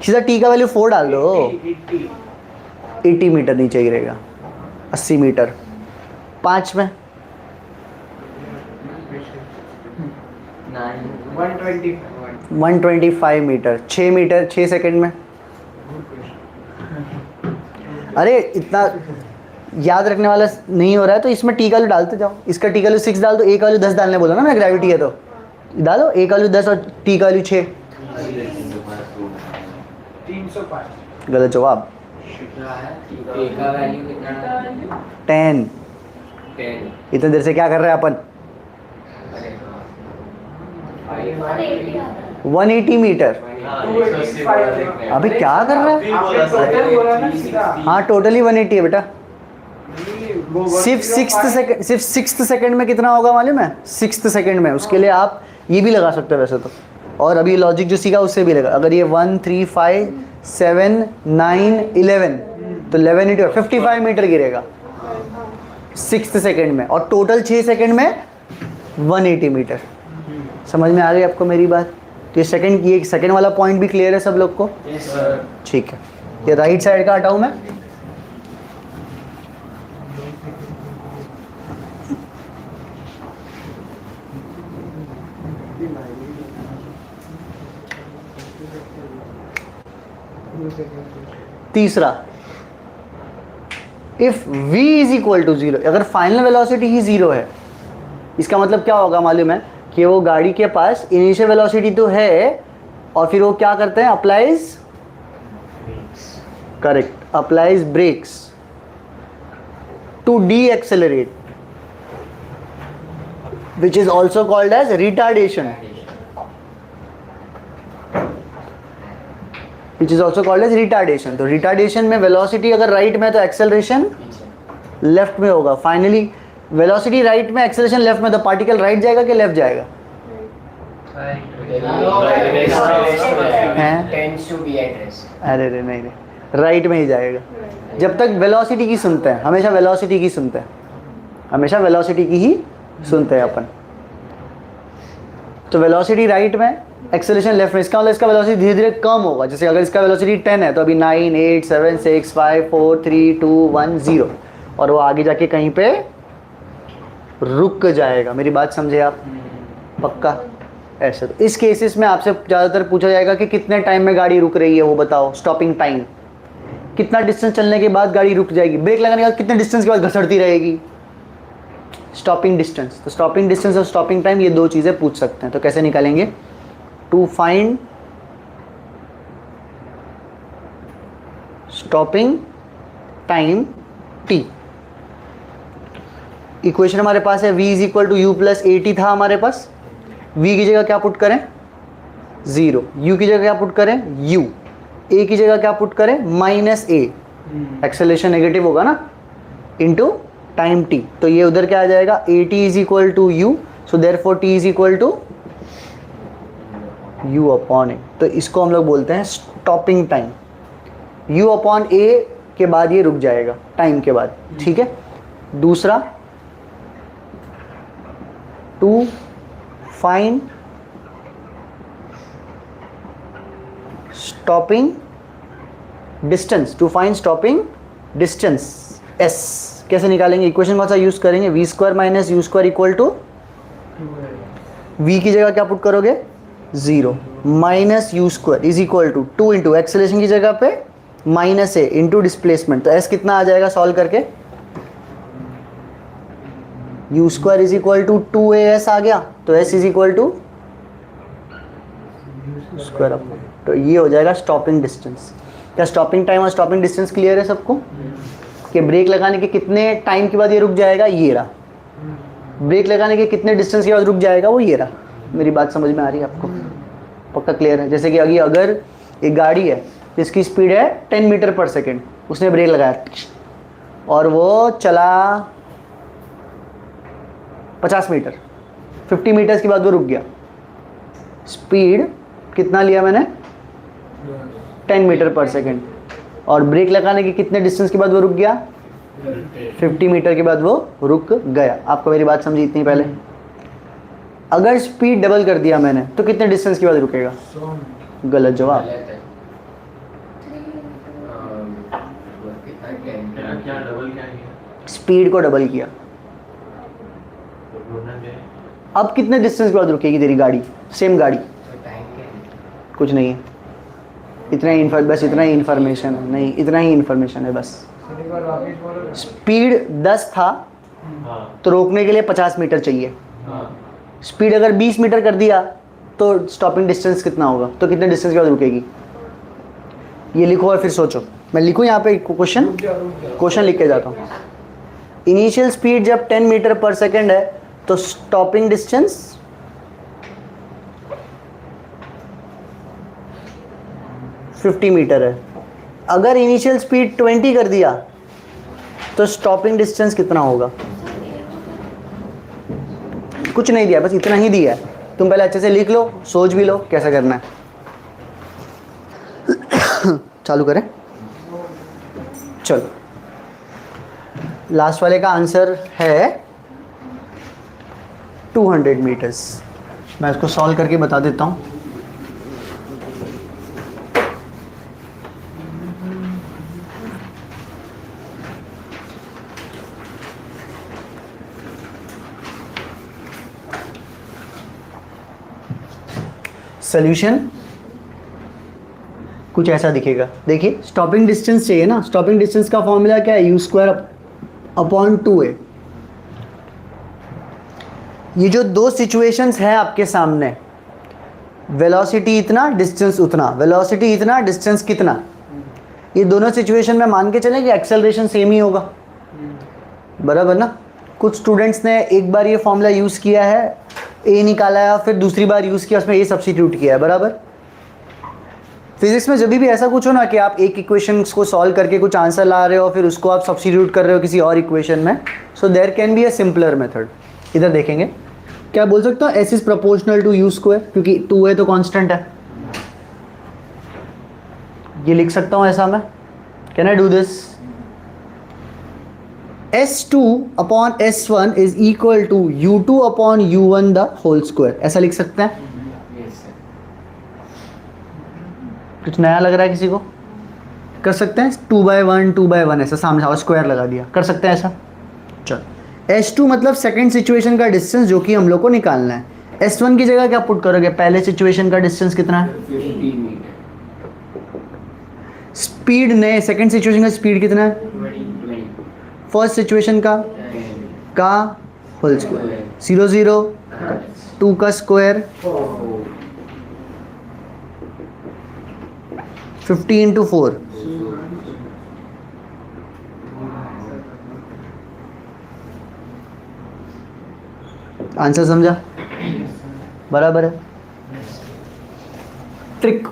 Speaker 1: सीधा टी का वैल्यू 4 डाल दो, 80 मीटर नीचे गिरेगा, 80 मीटर। 5 में 125 मीटर। 6 मीटर 6 सेकंड में, अरे इतना याद रखने वाला नहीं हो रहा है तो इसमें टी का वैल्यू डालते जाओ। इसका टी का वैल्यू 6 डाल दो, ए का वैल्यू 10 डालने बोला ना मैं, ग्रेविटी है तो डालो। ए का वैल्यू 10 और टी का वैल्यू 6। 305 गलत जवाब। 10। इतने देर से क्या कर रहे हैं अपन? 180 मीटर। अभी क्या कर रहा है? हाँ टोटली 180 है बेटा। सिर्फ 6th सेकंड में कितना होगा मालूम है? 6th सेकंड में, उसके लिए आप ये भी लगा सकते हो वैसे तो, और अभी लॉजिक जो सीखा उससे भी लगा। अगर ये 1 3 5 7 9 11, तो 11 इंटू 55 मीटर गिरेगा 6th सेकंड में, और टोटल 6 सेकंड में 180 मीटर। समझ में आ रही है आपको मेरी बात? तो ये सेकंड वाला पॉइंट भी क्लियर है सब लोग को? ठीक है। ये राइट साइड का हटाऊं मैं? तीसरा, if v is equal to 0, अगर फाइनल वेलोसिटी ही 0 है, इसका मतलब क्या होगा मालूम है? कि वो गाड़ी के पास इनिशियल वेलोसिटी तो है, और फिर वो क्या करते हैं? Applies, correct, applies brakes to decelerate, which is also called as retardation, which is also called as retardation. तो रिटार्डेशन में वेलोसिटी अगर राइट में है तो एक्सेलरेशन लेफ्ट में होगा। फाइनली वेलोसिटी राइट में, एक्सेलरेशन लेफ्ट में, तो पार्टिकल राइट जाएगा कि लेफ्ट जाएगा? अरे नहीं, राइट में ही जाएगा। जब तक वेलोसिटी की सुनते हैं, हमेशा वेलोसिटी की सुनते हैं, हमेशा वेलोसिटी की ही सुनते हैं अपन। तो वेलोसिटी राइट में, एक्सेलरेशन लेफ्ट में। इसका मतलब इसका वेलोसिटी धीरे धीरे कम होगा। जैसे अगर इसका वेलोसिटी 10 है तो अभी 9, 8, 7, 6, 5, 4, 3, 2, 1, 0 और वो आगे जाके कहीं पे रुक जाएगा। मेरी बात समझे आप? पक्का? ऐसे तो इस केसेस में आपसे ज़्यादातर पूछा जाएगा कि कितने टाइम में गाड़ी रुक रही है, वो बताओ। स्टॉपिंग टाइम, कितना डिस्टेंस चलने के बाद गाड़ी रुक जाएगी। ब्रेक लगाने के बाद कितने डिस्टेंस के बाद घसड़ती रहेगी। Stopping distance. तो स्टॉपिंग डिस्टेंस और स्टॉपिंग टाइम, ये दो चीज़ें पूछ सकते हैं। तो कैसे निकालेंगे? To find stopping time T, equation हमारे पास है v is equal to you plus A T था हमारे पास। v की जगह क्या पुट करें? 0। u की जगह क्या पुट करें? u। a की जगह क्या पुट करें? Minus a। एक्सेलरेशन नेगेटिव होगा ना, इनटू टाइम t। तो ये उधर क्या आ जाएगा? a t is equal to u, so therefore t is equal to u upon a। तो इसको हम लोग बोलते हैं stopping time. u upon a के बाद ये रुक जाएगा टाइम के बाद, ठीक है। दूसरा, to find stopping distance, to find stopping distance s। कैसे निकालेंगे? इक्वेशन कौन सा यूज करेंगे? V square minus you square equal to, v की जगह क्या पुट करोगे? 0 minus you square is equal to 2 into acceleration की जगह पे माइनस ए इंटू डिस्प्लेसमेंट। तो s कितना आ जाएगा सॉल्व करके? U square is equal to 2as आ गया, तो s is equal to square up. तो ये हो जाएगा स्टॉपिंग डिस्टेंस। क्या स्टॉपिंग टाइम और स्टॉपिंग डिस्टेंस क्लियर है सबको? कि ब्रेक लगाने के कितने टाइम के बाद ये रुक जाएगा, ये रहा। ब्रेक लगाने के कितने डिस्टेंस के बाद रुक जाएगा, वो ये रहा। मेरी बात समझ में आ रही है आपको? पक्का क्लियर है? जैसे कि अगर एक गाड़ी है जिसकी स्पीड है 10 मीटर पर सेकेंड, उसने ब्रेक लगाया और वो चला 50 मीटर, 50 मीटर्स के बाद वो रुक गया। स्पीड कितना लिया मैंने? 10 मीटर पर सेकेंड। और ब्रेक लगाने के कितने डिस्टेंस के बाद वो रुक गया? 50 मीटर के बाद वो रुक गया। आपको मेरी बात समझी इतनी पहले? अगर स्पीड डबल कर दिया मैंने तो कितने डिस्टेंस के बाद रुकेगा? गलत जवाब। स्पीड को डबल किया। अब कितने डिस्टेंस के बाद रुकेगी तेरी गाड़ी? सेम गाड़ी, कुछ नहीं है। बस इतना ही इन्फॉर्मेशन है। नहीं, इतना ही इन्फॉर्मेशन है बस। स्पीड 10 था तो रोकने के लिए 50 मीटर चाहिए। स्पीड अगर 20 मीटर कर दिया तो स्टॉपिंग डिस्टेंस कितना होगा? तो कितने डिस्टेंस के बाद रुकेगी? ये लिखो और फिर सोचो। मैं लिखूँ यहाँ पे क्वेश्चन लिख के जाता हूँ। इनिशियल स्पीड जब 10 मीटर पर सेकेंड है तो स्टॉपिंग डिस्टेंस 50 मीटर है। अगर इनिशियल स्पीड 20 कर दिया तो स्टॉपिंग डिस्टेंस कितना होगा? कुछ नहीं दिया, बस इतना ही दिया है। तुम पहले अच्छे से लिख लो, सोच भी लो कैसा करना है। चालू करें? चलो, लास्ट वाले का आंसर है 200 मीटर्स। मैं इसको सॉल्व करके बता देता हूँ। सॉल्यूशन कुछ ऐसा दिखेगा। देखिए, स्टॉपिंग डिस्टेंस चाहिए ना। स्टॉपिंग डिस्टेंस का फॉर्मूला क्या है? You square upon 2a। ये जो दो सिचुएशंस हैं आपके सामने, वेलोसिटी इतना, डिस्टेंस उतना, वेलोसिटी इतना, डिस्टेंस कितना, ये दोनों सिचुएशन में मान के चलें कि एक्सेलरेशन सेम ही होगा, बराबर ना। कुछ स्टूडेंट्स ने एक बार ये फॉर्मूला यूज़ किया है, ए निकाला है, फिर दूसरी बार यूज़ किया, उसमें ए सब्स्टिट्यूट किया है, बराबर। फिजिक्स में जब भी ऐसा कुछ हो ना कि आप एक इक्वेशन को सॉल्व करके कुछ आंसर ला रहे हो, फिर उसको आप सब्स्टिट्यूट कर रहे हो किसी और इक्वेशन में, so there can be a simpler method. इधर देखेंगे, क्या बोल सकता हूँ? S is proportional to you square, क्योंकि 2a तो कांस्टेंट है। ये लिख सकता हूँ ऐसा मैं, can I do this? S2 upon S1 is equal to U2 upon U1 the whole square, ऐसा लिख सकते हैं? कुछ नया लग रहा है किसी को? कर सकते हैं 2/1 2/1 ऐसा सामने और स्क्वायर लगा दिया, कर सकते हैं ऐसा? चलो S2 मतलब सेकंड सिचुएशन का डिस्टेंस जो कि हम लोग को निकालना है। S1 की जगह क्या पुट करोगे? पहले सिचुएशन का डिस्टेंस कितना है?
Speaker 2: 15 मीटर।
Speaker 1: स्पीड ने सेकंड सिचुएशन का स्पीड कितना है?
Speaker 2: 20।
Speaker 1: फर्स्ट सिचुएशन का
Speaker 2: 10।
Speaker 1: होल स्क्वायर, 0 0 2 का स्क्वायर 50 इंटू 4, आंसर समझा? बराबर है। ट्रिक,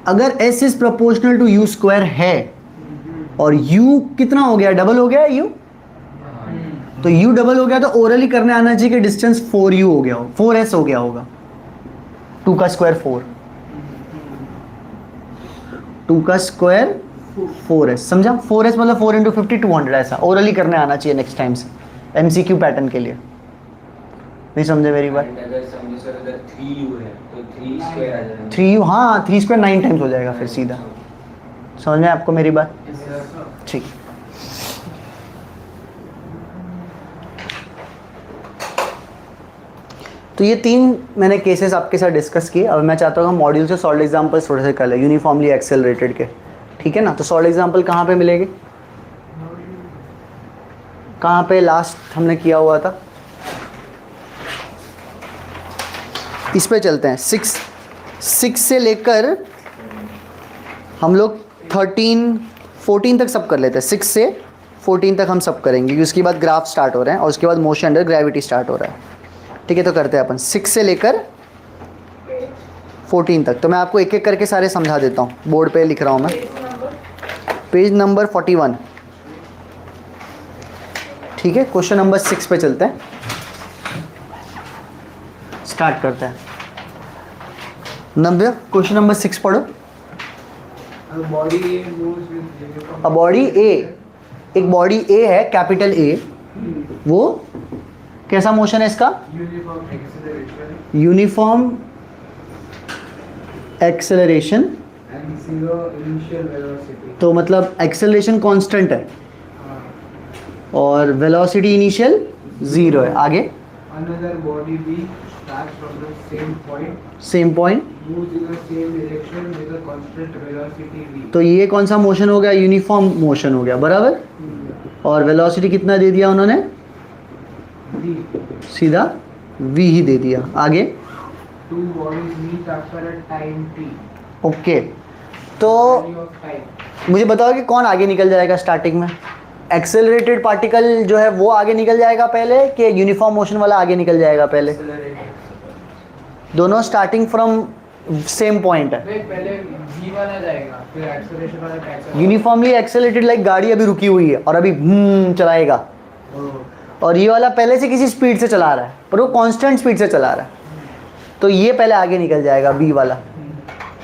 Speaker 1: अगर S is proportional to U square है और U कितना हो गया? डबल हो गया U, तो U डबल हो गया तो ओरली करने आना चाहिए कि डिस्टेंस 4U हो गया हो, 4S हो गया होगा। 2 का स्क्वायर 4, 2 का स्क्वायर 4S, समझा? 4S मतलब 4 इंटू 50 200, ऐसा ओरली करने आना चाहिए नेक्स्ट टाइम से MCQ पैटर्न के लिए। नहीं समझे मेरी बात?
Speaker 2: अगर समझो सर अगर 3U है तो 3 स्क्वायर आ जाएगा।
Speaker 1: 3U, हाँ 3 स्क्वायर 9 टाइम्स हो जाएगा फिर सीधा। समझ में आपको मेरी बात? ठीक। तो ये 3 मैंने केसेस आपके साथ डिस्कस किए। अब मैं चाहता हूँ हम मॉड्यूल से सॉल्व एग्जांपल्स थोड़े से कर लें यूनिफॉर्मली एक्सेलरेटेड के, ठीक है ना? तो सॉल्व एग्जांपल कहाँ पे मिलेंगे? कहाँ पे लास्ट हमने किया हुआ था? इस पे चलते हैं। 6 से लेकर हम लोग 13 14 तक सब कर लेते हैं। 6 से 14 तक हम सब करेंगे क्योंकि उसके बाद ग्राफ स्टार्ट हो रहे हैं और उसके बाद मोशन अंडर ग्रेविटी स्टार्ट हो रहा है, ठीक है? तो करते हैं अपन 6 से लेकर 14 तक। तो मैं आपको एक एक करके सारे समझा देता हूँ, बोर्ड पे लिख रहा हूँ मैं। पेज नंबर 41, ठीक है? क्वेश्चन नंबर 6 पे चलते हैं, स्टार्ट करते हैं। नंबर क्वेश्चन नंबर 6 पढ़ो। बॉडी ए, एक बॉडी ए है, कैपिटल ए, वो कैसा मोशन है इसका? यूनिफॉर्म एक्सेलरेशन, तो मतलब एक्सेलरेशन कांस्टेंट है और वेलोसिटी इनिशियल 0 है। आगे
Speaker 3: Another body B starts from the same point,
Speaker 1: same point,
Speaker 3: moves in the same direction with a constant velocity v.
Speaker 1: तो ये कौन सा मोशन हो गया? यूनिफॉर्म मोशन हो गया, बराबर। और वेलोसिटी कितना दे दिया उन्होंने?
Speaker 3: V.
Speaker 1: सीधा v ही दे दिया। आगे
Speaker 3: Two bodies meet after a time t.
Speaker 1: Okay, तो
Speaker 3: Value of time.
Speaker 1: मुझे बताओ कि कौन आगे निकल जाएगा स्टार्टिंग में? एक्सेलरेटेड पार्टिकल जो है वो आगे निकल जाएगा पहले कि यूनिफॉर्म मोशन वाला आगे निकल जाएगा पहले? दोनों स्टार्टिंग फ्रॉम सेम पॉइंट है।
Speaker 3: नहीं, पहले v वाला जाएगा, फिर एक्सेलरेशन वाला कैच
Speaker 1: यूनिफॉर्मली एक्सेलरेटेड, लाइक गाड़ी अभी रुकी हुई है और अभी चलाएगा, और ये वाला पहले से किसी स्पीड से चला रहा है पर वो कांस्टेंट स्पीड से चला रहा है, तो ये पहले आगे निकल जाएगा बी वाला।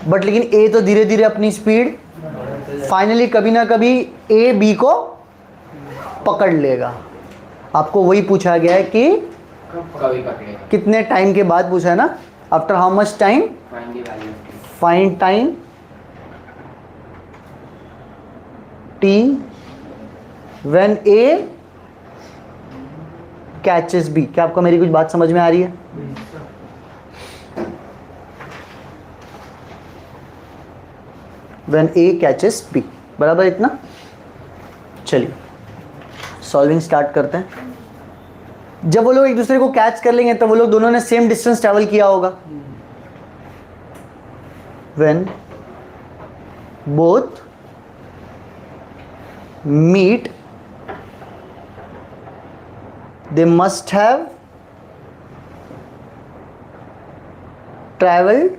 Speaker 1: बट लेकिन ए तो धीरे धीरे अपनी स्पीड, फाइनली कभी ना कभी ए बी को पकड़ लेगा। आपको वही पूछा गया है कि
Speaker 2: कभी पकड़ेगा।
Speaker 1: कितने टाइम के बाद पूछा है ना? After how much time?
Speaker 2: Find the value of t।
Speaker 1: Find time t when a catches b। क्या आपको मेरी कुछ बात समझ में आ रही है? व्हेन a कैचेस b, बराबर इतना? चलिए सॉल्विंग स्टार्ट करते हैं। जब वो लोग एक दूसरे को कैच कर लेंगे तो वो लोग दोनों ने सेम डिस्टेंस ट्रेवल किया होगा। When both meet, they must have traveled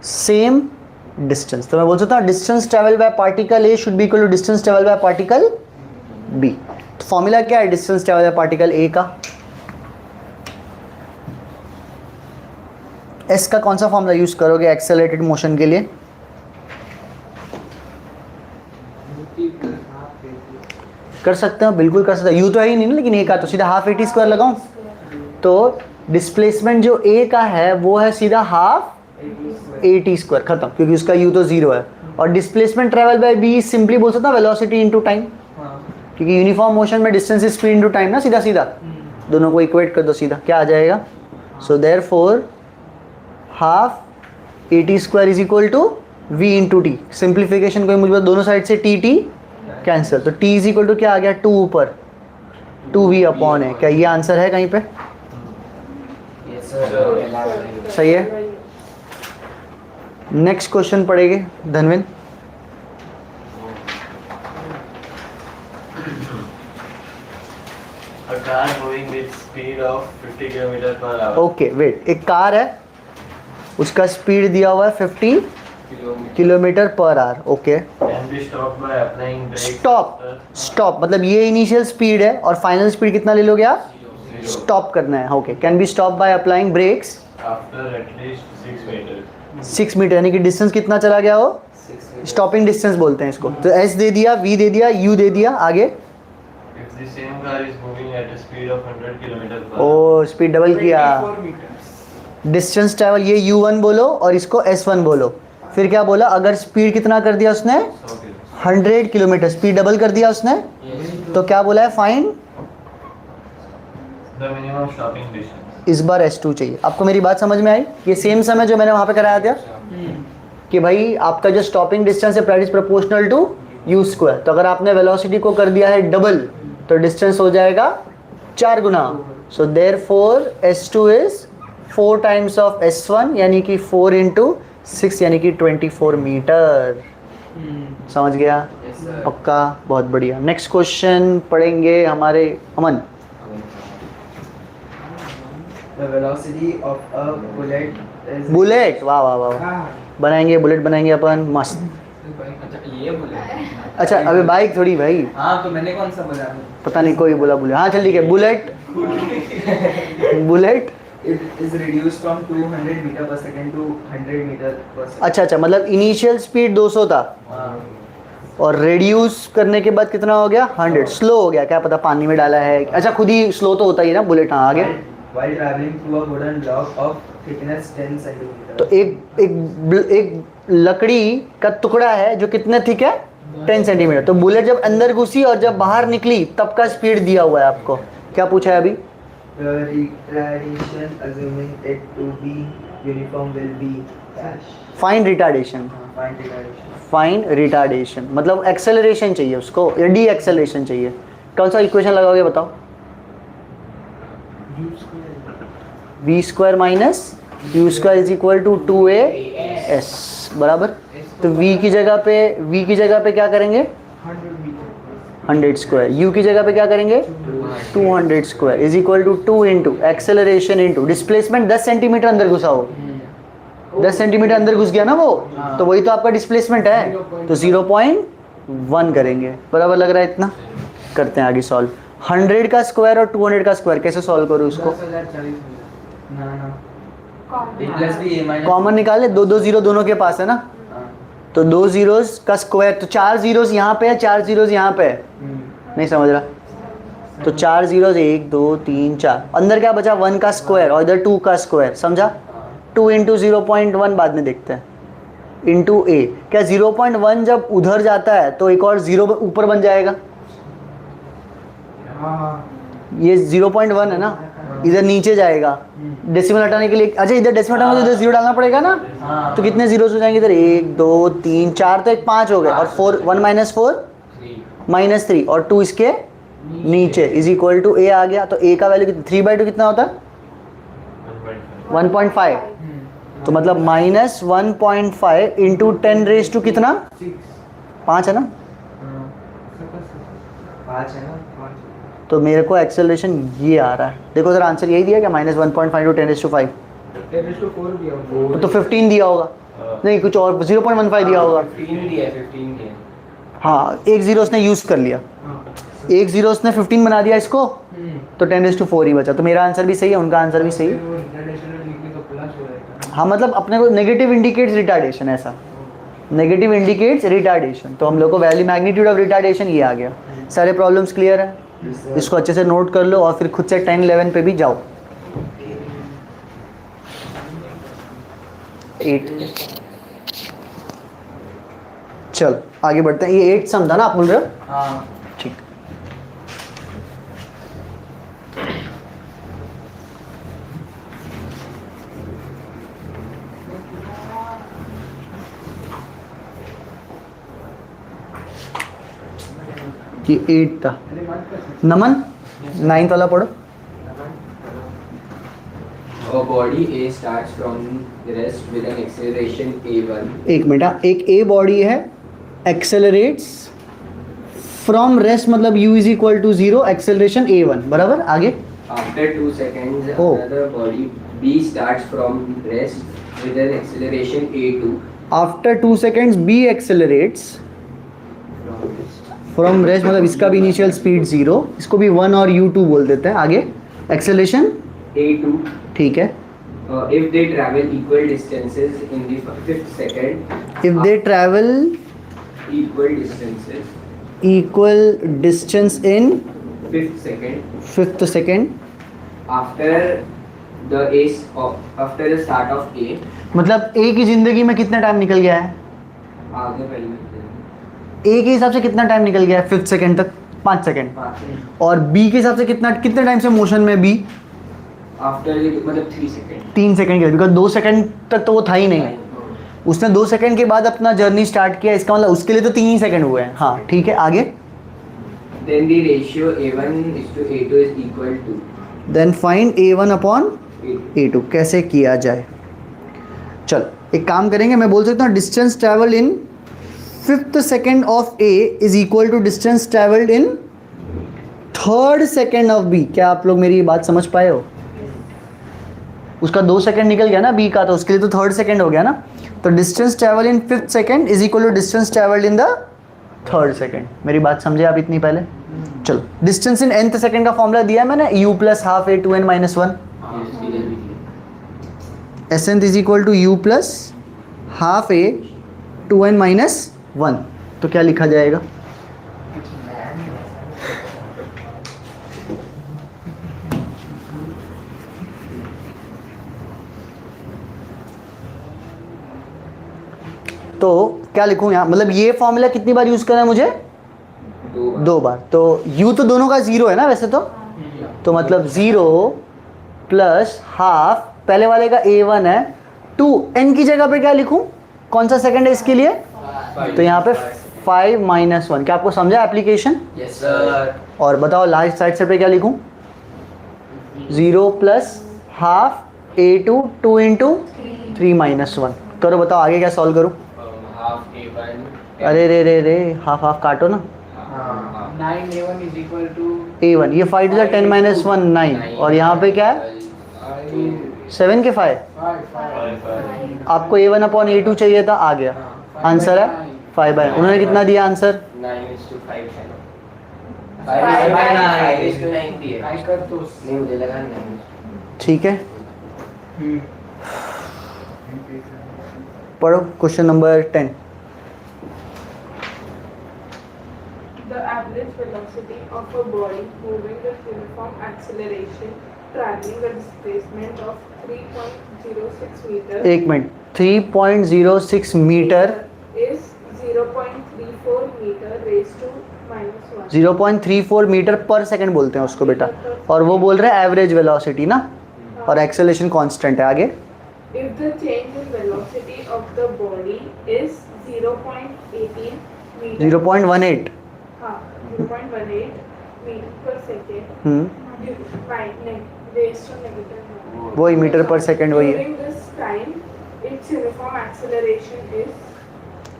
Speaker 1: same distance। तो मैं बोल सकता हूँ distance travel by particle A should be equal to distance travel by particle B. तो फॉर्मूला क्या है distance travel by particle A का? एस का कौन सा फॉर्मूला यूज करोगे एक्सेलरेटेड मोशन के लिए? कर सकते हैं, बिल्कुल कर सकते हैं। यू तो है ही नहीं ना, लेकिन ए का तो सीधा हाफ ए टी स्क्वायर लगाऊं, तो डिस्प्लेसमेंट जो ए का है वो है सीधा हाफ ए टी स्क्वायर, खत्म, क्योंकि उसका यू तो जीरो है। और displacement travel by be simply बोल सकता हूँ वेलोसिटी इनटू टाइम, क्योंकि यूनिफॉर्म मोशन में distance is speed into time ना, सीधा सीधा दोनों को इक्वेट कर दो, सीधा क्या आ जाएगा। So therefore half A T square is equal to v into t. Simplification को मुझे दोनों साइड से टी टी कैंसिल, तो टी इज इक्वल टू क्या आ गया, 2 ऊपर 2v अपॉन है। क्या ये आंसर है कहीं पे? सही है। नेक्स्ट क्वेश्चन पढ़ेंगे धनविन।
Speaker 4: A car moving with speed of 50 km per hour.
Speaker 1: Okay wait, एक कार है, उसका स्पीड दिया हुआ है 50 kilometre per hour. Okay,
Speaker 4: Can be stopped by applying brakes.
Speaker 1: Stop, stop मतलब ये इनिशियल स्पीड है और फाइनल स्पीड कितना ले लोगे आप? स्टॉप करना है। Okay, can be stop by applying brakes
Speaker 4: After at least 6 meters.
Speaker 1: 6 metre, यानी कि डिस्टेंस कितना चला गया हो? स्टॉपिंग डिस्टेंस बोलते हैं इसको। तो एस दे दिया, वी दे दिया, यू दे दिया, आगे
Speaker 4: If the same car is moving at a speed of 100 km per
Speaker 1: ओ
Speaker 4: hour.
Speaker 1: स्पीड डबल किया,
Speaker 3: 24 meters.
Speaker 1: डिस्टेंस ट्रैवल ये u1 बोलो और इसको s1 बोलो। फिर क्या बोला, अगर स्पीड कितना कर दिया उसने? 100 किलोमीटर, स्पीड डबल कर दिया उसने, तो क्या बोला है, find
Speaker 4: The minimum stopping distance.
Speaker 1: इस बार s2 चाहिए। आपको मेरी बात समझ में आई? ये सेम समय जो मैंने वहाँ पे कराया था कि भाई आपका जो स्टॉपिंग डिस्टेंस है that is proportional to u square. तो अगर आपने वेलोसिटी को कर दिया है डबल तो डिस्टेंस हो जाएगा 4 गुना। So therefore s2 is 4 times of s1, यानी कि 4 इंटू 6 यानी कि 24 मीटर। समझ गया? पक्का, बहुत बढ़िया। नेक्स्ट क्वेश्चन पढ़ेंगे हमारे अमन।
Speaker 5: The velocity of a bullet is
Speaker 1: bullet, वाह वाह वाह,
Speaker 3: हाँ,
Speaker 1: बनाएंगे बुलेट, बनाएंगे अपन, मस्त।
Speaker 2: अच्छा ये बोले।
Speaker 1: अच्छा अबे बाइक थोड़ी भाई,
Speaker 2: हाँ तो मैंने कौन सा बोला?
Speaker 1: पता नहीं कोई बोला बुलेट। हाँ चल ठीक है, bullet bullet.
Speaker 5: it is reduced from 200 meter per second to 100 meter per second.
Speaker 1: अच्छा अच्छा, मतलब इनिशियल स्पीड 200 था और रिड्यूस करने के बाद कितना हो गया? 100। स्लो हो गया, क्या पता पानी में डाला है। अच्छा खुद ही स्लो तो होता ही है ना बुलेट। हाँ आगे।
Speaker 5: While traveling through a wooden block of thickness 10 centimeter.
Speaker 1: तो एक लकड़ी का टुकड़ा है जो कितने थिक है? 10 सेंटीमीटर। तो बुलेट जब अंदर घुसी और जब बाहर निकली तब का स्पीड दिया हुआ है आपको। क्या पूछा है अभी?
Speaker 5: The retardation assuming it to be uniform will be dash.
Speaker 1: Find retardation.
Speaker 5: Find retardation.
Speaker 1: Find retardation मतलब एक्सेलरेशन चाहिए उसको या डी एक्सेलरेशन चाहिए। कौन सा इक्वेशन लगाओगे बताओ?
Speaker 3: U square.
Speaker 1: V square minus you square is equal to 2a s बराबर। तो v की जगह पे क्या करेंगे?
Speaker 3: 100 meter.
Speaker 1: 100 स्क्वायर। u की जगह पे क्या करेंगे? 200 square is equal to 2 into acceleration into displacement. 10 centimetre अंदर घुसा हो, 10 सेंटीमीटर अंदर घुस गया ना वो, तो वही तो आपका डिस्प्लेसमेंट है। तो 0.1 करेंगे, बराबर लग रहा है इतना। करते हैं आगे सॉल्व। 100 का स्क्वायर और 200 का स्क्वायर कैसे सॉल्व करूँ उसको?
Speaker 3: 10,040
Speaker 5: No, no.
Speaker 2: A plus b a minus।
Speaker 1: Common निकाले, दो जीरो दोनों के पास है ना, तो 2 जीरोस का स्क्वायर, तो 4 जीरोस यहाँ पे है, 4 जीरोस यहाँ पे है। नहीं समझ रहा? तो 4 जीरोस 1 2 3 4, अंदर क्या बचा? 1 का स्क्वायर और इधर 2 का स्क्वायर। समझा? 2 इंटू 0.1 बाद में देखते हैं, इंटू ए। क्या 0.1 जब उधर जाता है तो एक और जीरो ऊपर बन जाएगा?
Speaker 3: हाँ,
Speaker 1: ये 0.1 है ना, इधर नीचे जाएगा डेसिमल हटाने के लिए। अच्छा इधर डेसिमल हटाने के लिए इधर जीरो डालना पड़ेगा ना, तो कितने जीरोस हो जाएंगे इधर? 1 2 3 4, तो एक 5 हो गए, और 4 1 माइनस 4 माइनस 3 और 2 इसके नीचे इज इक्वल टू ए आ गया। तो ए का वैल्यू 3/2 कितना होता है? 1.5। तो मतलब माइनस 1.5 इंटू 10 रेज टू कितना? 5 है ना?
Speaker 5: 5 है ना?
Speaker 1: तो मेरे को एक्सेलरेशन ये आ रहा है। देखो सर आंसर यही दिया क्या? माइनस 1.5 टू 10⁵
Speaker 3: 10⁴ दिया होगा।
Speaker 1: तो 15 दिया होगा, नहीं कुछ और 0.15 दिया होगा।
Speaker 2: 15 दिया है, 15 दिया है।
Speaker 1: हाँ, एक जीरो उसने यूज़ कर लिया,
Speaker 3: हाँ।
Speaker 1: एक जीरो उसने 15 बना दिया इसको, तो 10⁴ ही बचा। तो मेरा आंसर भी सही है, उनका आंसर भी सही
Speaker 3: फिर
Speaker 1: है।
Speaker 3: वो retardation लिखने का प्लस हो जाएगा।
Speaker 1: हाँ मतलब अपने को नेगेटिव इंडिकेट्स रिटार्डेशन, ऐसा नेगेटिव इंडिकेट्स रिटार्डेशन, तो हम लोग को वैल्यू मैग्नीट्यूड ऑफ रिटार्डेशन ये आ गया। सारे प्रॉब्लम्स क्लियर है, इसको अच्छे से नोट कर लो और फिर खुद से 10 11 पे भी जाओ। 8 चल आगे बढ़ते हैं। ये 8 सम था ना आप बोल रहे हो?
Speaker 5: हाँ
Speaker 1: ठीक। ये 8 था। नमन 9th वाला पढ़ो।
Speaker 2: A body A starts from rest with an acceleration a1.
Speaker 1: एक मिनट, एक ए बॉडी है, एक्सेलरेट्स फ्रॉम रेस्ट मतलब u is equal to 0, acceleration a1, बराबर। आगे
Speaker 2: After 2 seconds,
Speaker 1: Oh.
Speaker 2: another body B starts from rest with an acceleration a2.
Speaker 1: After 2 seconds b accelerates
Speaker 2: From rest.
Speaker 1: From rest मतलब इसका भी इनिशियल स्पीड 0, इसको भी 1 और u2 बोल देते हैं। आगे एक्सेलरेशन
Speaker 2: A2.
Speaker 1: ठीक है।
Speaker 2: If they travel equal distances in the fifth second.
Speaker 1: If they travel
Speaker 2: Equal distances.
Speaker 1: Equal distance in
Speaker 2: Fifth second.
Speaker 1: 5th second,
Speaker 2: After after the start of A.
Speaker 1: मतलब ए की जिंदगी में कितना टाइम निकल गया है?
Speaker 2: आगे पहले
Speaker 1: ए के हिसाब से कितना टाइम निकल गया है 5th सेकेंड तक? 5 सेकेंड।
Speaker 2: 5 second.
Speaker 1: और बी के हिसाब से कितने टाइम से मोशन में बी?
Speaker 2: After मतलब 3 second.
Speaker 1: 3 सेकेंड के लिए, बिकॉज 2 सेकेंड तक तो वो था ही नहीं। उसने 2 सेकेंड के बाद अपना जर्नी स्टार्ट किया, इसका मतलब उसके लिए तो 3 ही सेकेंड हुए हैं। हाँ ठीक है, आगे।
Speaker 2: Then the ratio A1 is to A2 is equal to
Speaker 1: then find a1 upon
Speaker 2: A2.
Speaker 1: a2, कैसे किया जाए? चल एक काम करेंगे, मैं बोल सकता हूँ distance travel in 5th second of a is equal to distance travelled in 3rd second of b। क्या आप लोग मेरी बात समझ पाए हो? उसका 2 सेकेंड निकल गया ना b का, तो उसके लिए तो 3rd सेकेंड हो गया ना। तो distance travel in 5th second is equal to distance travelled in the 3rd second. मेरी बात समझे आप इतनी पहले? चलो डिस्टेंस इन nth सेकेंड का फॉर्मूला दिया है मैंने, u plus half a 2n minus 1। S nth is equal to u plus half a 2n minus 1। तो क्या लिखा जाएगा? तो क्या लिखूं यहाँ, मतलब ये फॉर्मूला कितनी बार यूज करना है मुझे? 2 बार। तो u तो दोनों का 0 है ना वैसे तो मतलब 0 प्लस हाफ, पहले वाले का a1 है, 2 n की जगह पे क्या लिखूं? कौन सा सेकंड है इसके लिए? तो यहाँ पे 5 माइनस 1। क्या आपको समझा एप्लीकेशन?
Speaker 2: Yes sir.
Speaker 1: और बताओ लास्ट साइड पे क्या लिखूं? 0 plus half a2 2 into 3 minus 1। करो बताओ आगे क्या सॉल्व करूं?
Speaker 2: Half A1.
Speaker 1: अरे रे हाफ हाफ काटो ना।
Speaker 3: 9a1 is equal to
Speaker 1: a1, ये 5 टू 10 माइनस 1 9, और यहाँ पे क्या है? 7 के 5।
Speaker 3: 5.
Speaker 1: आपको a1 अपॉन a2 चाहिए था, आ गया। आंसर है 5/9। उन्होंने कितना दिया आंसर?
Speaker 2: 9:5 है ना? 5:9 दिया।
Speaker 3: I कर तो
Speaker 2: नहीं मुझे लगा 9.
Speaker 1: ठीक है, पढ़ो question number 10।
Speaker 6: The average velocity of a body moving with uniform acceleration traveling a displacement of 3.06 meters
Speaker 1: एक मिनट, 3.06 metre
Speaker 6: is 0.34 meter raised to minus 1.
Speaker 1: 0.34 metre per second बोलते हैं उसको बेटा, और वो बोल रहे हैं एवरेज वेलोसिटी ना, और एक्सेलरेशन कांस्टेंट है। आगे
Speaker 6: If the change in velocity of the body is 0.18 meter,
Speaker 1: 0.18।
Speaker 6: हाँ, 0.18 meter per second, raised to negative 1.
Speaker 1: वही मीटर पर सेकंड वही है।
Speaker 6: During this time, its uniform acceleration is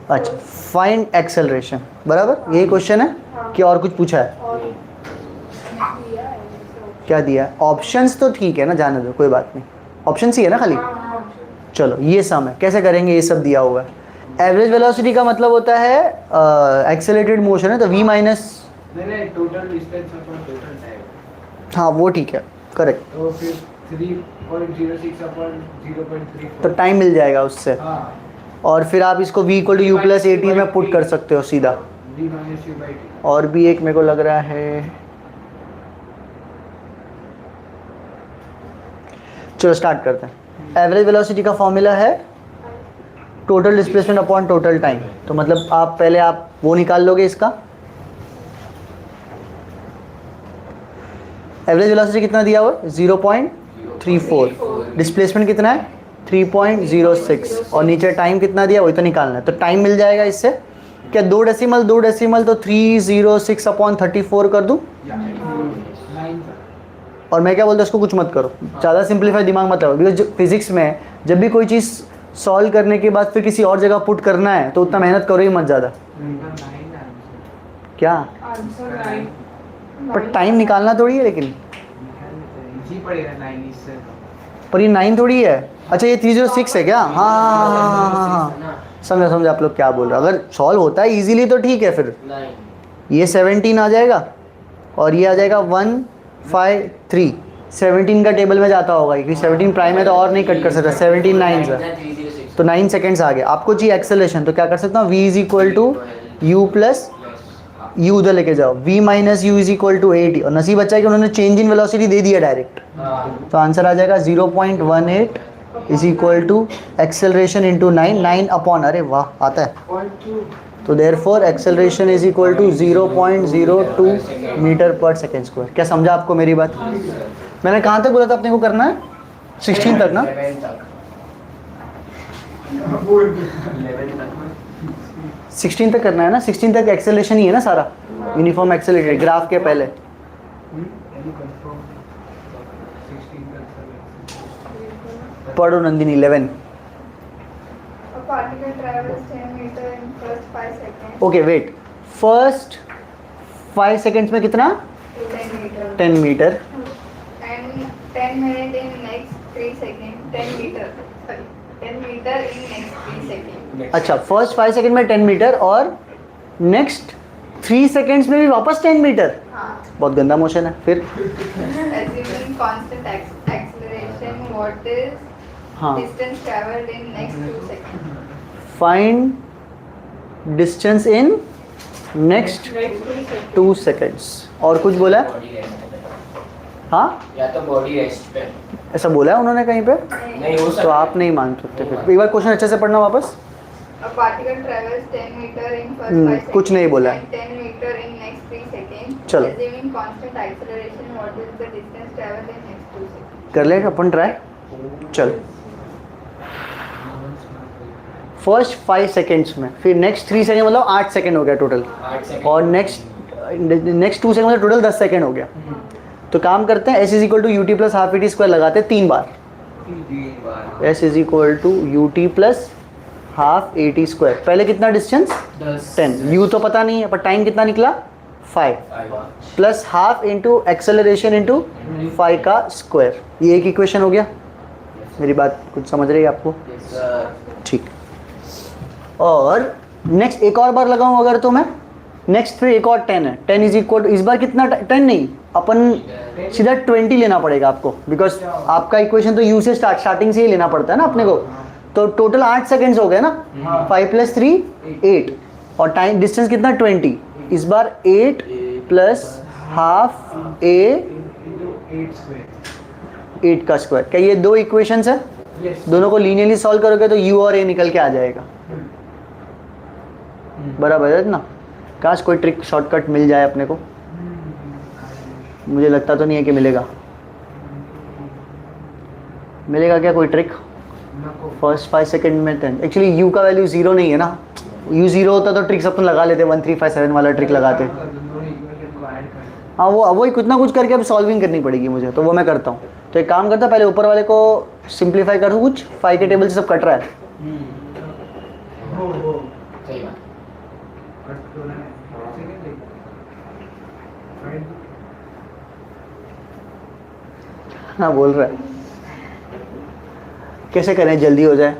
Speaker 1: अच्छा, फाइंड एक्सेलरेशन, बराबर यही क्वेश्चन है कि और कुछ पूछा है?
Speaker 6: और दिया है ऐसा।
Speaker 1: क्या दिया है? ऑप्शंस तो ठीक है ना, जाने दो कोई बात नहीं, ऑप्शन ही है ना खाली। चलो ये सम है, कैसे करेंगे? ये सब दिया हुआ है। एवरेज वेलोसिटी का मतलब होता है एक्सेलरेटेड मोशन है, तो v माइनस,
Speaker 3: नहीं total distance upon total time,
Speaker 1: हाँ वो ठीक है, करेक्ट।
Speaker 3: तो फिर 3.06 अपॉन 0.34।
Speaker 1: तो टाइम मिल जाएगा उससे।
Speaker 3: हाँ
Speaker 1: और फिर आप इसको v equal to you plus A t में पुट कर सकते हो सीधा।
Speaker 3: d minus u by t.
Speaker 1: और भी एक मेरे को लग रहा है, चलो स्टार्ट करते हैं। एवरेज वेलोसिटी का फॉर्मूला है total displacement upon total time. तो मतलब आप पहले आप वो निकाल लोगे इसका, एवरेज वेलोसिटी कितना दिया हुआ है 0.34, डिस्प्लेसमेंट कितना है 3.06 और नीचे टाइम कितना दिया वही तो निकालना है। तो टाइम मिल जाएगा इससे क्या, दो डेसिमल तो 306 अपॉन 34 कर दूं। और मैं क्या बोलता हूँ, इसको कुछ मत करो, ज़्यादा सिंप्लीफाई दिमाग मत लगाओ, बिकॉज फिजिक्स में जब भी कोई चीज़ सॉल्व करने के बाद फिर किसी और जगह पुट करना है तो उतना मेहनत करो ही मत ज़्यादा। क्या
Speaker 6: आंसर 9.
Speaker 1: पर टाइम निकालना थोड़ी है, लेकिन
Speaker 3: जी पड़ेगा 9 इससे.
Speaker 1: पर ये 9 थोड़ी है। अच्छा ये 306 है क्या? हाँ, समझा आप लोग क्या बोल रहे हो। अगर सॉल्व होता है इजीली तो ठीक है, फिर ये 17 आ जाएगा और ये आ जाएगा 153। 17 का टेबल में जाता होगा क्योंकि 17 प्राइम है तो और नहीं कट कर सकता, 17 नाइन है तो 9 सेकेंड्स आ गए। आपको चाहिए एक्सेलरेशन, तो क्या कर सकता हूँ, v is equal to you plus u उधर लेके जाओ, v minus u is equal to 80 और नसीब अच्छा है कि उन्होंने चेंज इन वेलोसिटी दे दिया डायरेक्ट। तो आंसर आ जाएगा 0.18 is equal to acceleration into 9 upon, अरे वाह आता है, तो therefore acceleration is equal to 0.02 metre per second square. क्या समझा आपको मेरी बात? मैंने कहाँ तक बोला था अपने को करना है? 16 तक ना? 16 तक करना है ना? 16 तक एक्सेलरेशन ही है ना सारा, यूनिफॉर्म एक्सेलरेटेड ग्राफ के पहले। पढ़ो Nandini 11।
Speaker 7: A particle travels 10 meter in first 5 seconds.
Speaker 1: Okay wait, first 5 seconds में कितना?
Speaker 7: 10 meter.
Speaker 1: 10 metre.
Speaker 7: And 10 minute in next 3 seconds. 10 meter. Sorry. 10 meter in next 3 seconds.
Speaker 1: अच्छा फर्स्ट 5 सेकेंड में 10 मीटर और नेक्स्ट 3 सेकेंड्स में भी वापस 10 मीटर।
Speaker 7: हाँ.
Speaker 1: बहुत गंदा मोशन है। फिर
Speaker 7: Assuming constant acceleration, what is
Speaker 1: हाँ,
Speaker 7: distance traveled in next 2 seconds?
Speaker 1: Find distance in next 2 seconds. और कुछ बोला है? हाँ
Speaker 2: या तो बॉडी रेस्ट पे
Speaker 1: ऐसा बोला है उन्होंने कहीं पे,
Speaker 2: नहीं हो
Speaker 1: तो
Speaker 2: सकता।
Speaker 1: आप नहीं मान सकते। फिर एक बार क्वेश्चन अच्छे से पढ़ना वापस।
Speaker 7: A particle travels 10 meter in first 5 seconds.
Speaker 1: कुछ नहीं बोला है।
Speaker 7: And 10 meter in next 3 seconds.
Speaker 1: चलो।
Speaker 7: Assuming constant acceleration, what is the distance traveled in next 2 seconds?
Speaker 1: कर ले अपन ट्राई। चल फर्स्ट 5 सेकेंड्स में, फिर नेक्स्ट 3 सेकेंड मतलब 8 सेकेंड हो गया टोटल,
Speaker 2: 8 सेकंड
Speaker 1: और नेक्स्ट 2 सेकेंड मतलब टोटल 10 सेकेंड हो गया। तो काम करते हैं, s is equal to U T plus half a t square लगाते हैं 3 बार। s is equal to U T plus half A T square. पहले कितना डिस्टेंस 10, u तो पता नहीं है पर टाइम कितना निकला 5 plus half into acceleration into 5 का स्क्वायर। ये एक इक्वेशन हो गया। मेरी बात कुछ समझ रही है आपको? ठीक। और नेक्स्ट एक और बार लगाऊं अगर, तो मैं नेक्स्ट फिर एक और 10 है। 10 इज इक्वल, इस बार कितना 10 नहीं, अपन सीधा 20 लेना पड़ेगा आपको, बिकॉज आपका इक्वेशन तो यू से स्टार्टिंग से ही लेना पड़ता है ना अपने को। तो टोटल 8 सेकेंड्स हो गए ना, 5 प्लस 3 8 और टाइम डिस्टेंस कितना 20। इस बार 8 प्लस हाफ ए 8 का स्क्वायर। क्या ये 2 इक्वेशंस है? दोनों को लीनियरली सॉल्व करोगे तो u और a निकल के आ जाएगा। बराबर है ना? काश कोई ट्रिक शॉर्टकट मिल जाए अपने को, मुझे लगता तो नहीं है कि मिलेगा। मिलेगा क्या कोई ट्रिक? फर्स्ट 5 सेकंड में 10, एक्चुअली u का वैल्यू 0 नहीं है ना, u 0 होता तो ट्रिक्स अपन लगा लेते, 1357 वाला ट्रिक लगाते। हाँ वो वही कुछ ना कुछ करके अब सॉल्विंग करनी पड़ेगी मुझे, तो वो मैं करता हूँ। तो एक काम करता, पहले ऊपर वाले को सिंप्लीफाई करूँ कुछ, 5 के टेबल से सब कट रहा है।
Speaker 2: सही बात।
Speaker 1: हाँ बोल रहा है, कैसे करें जल्दी हो जाए?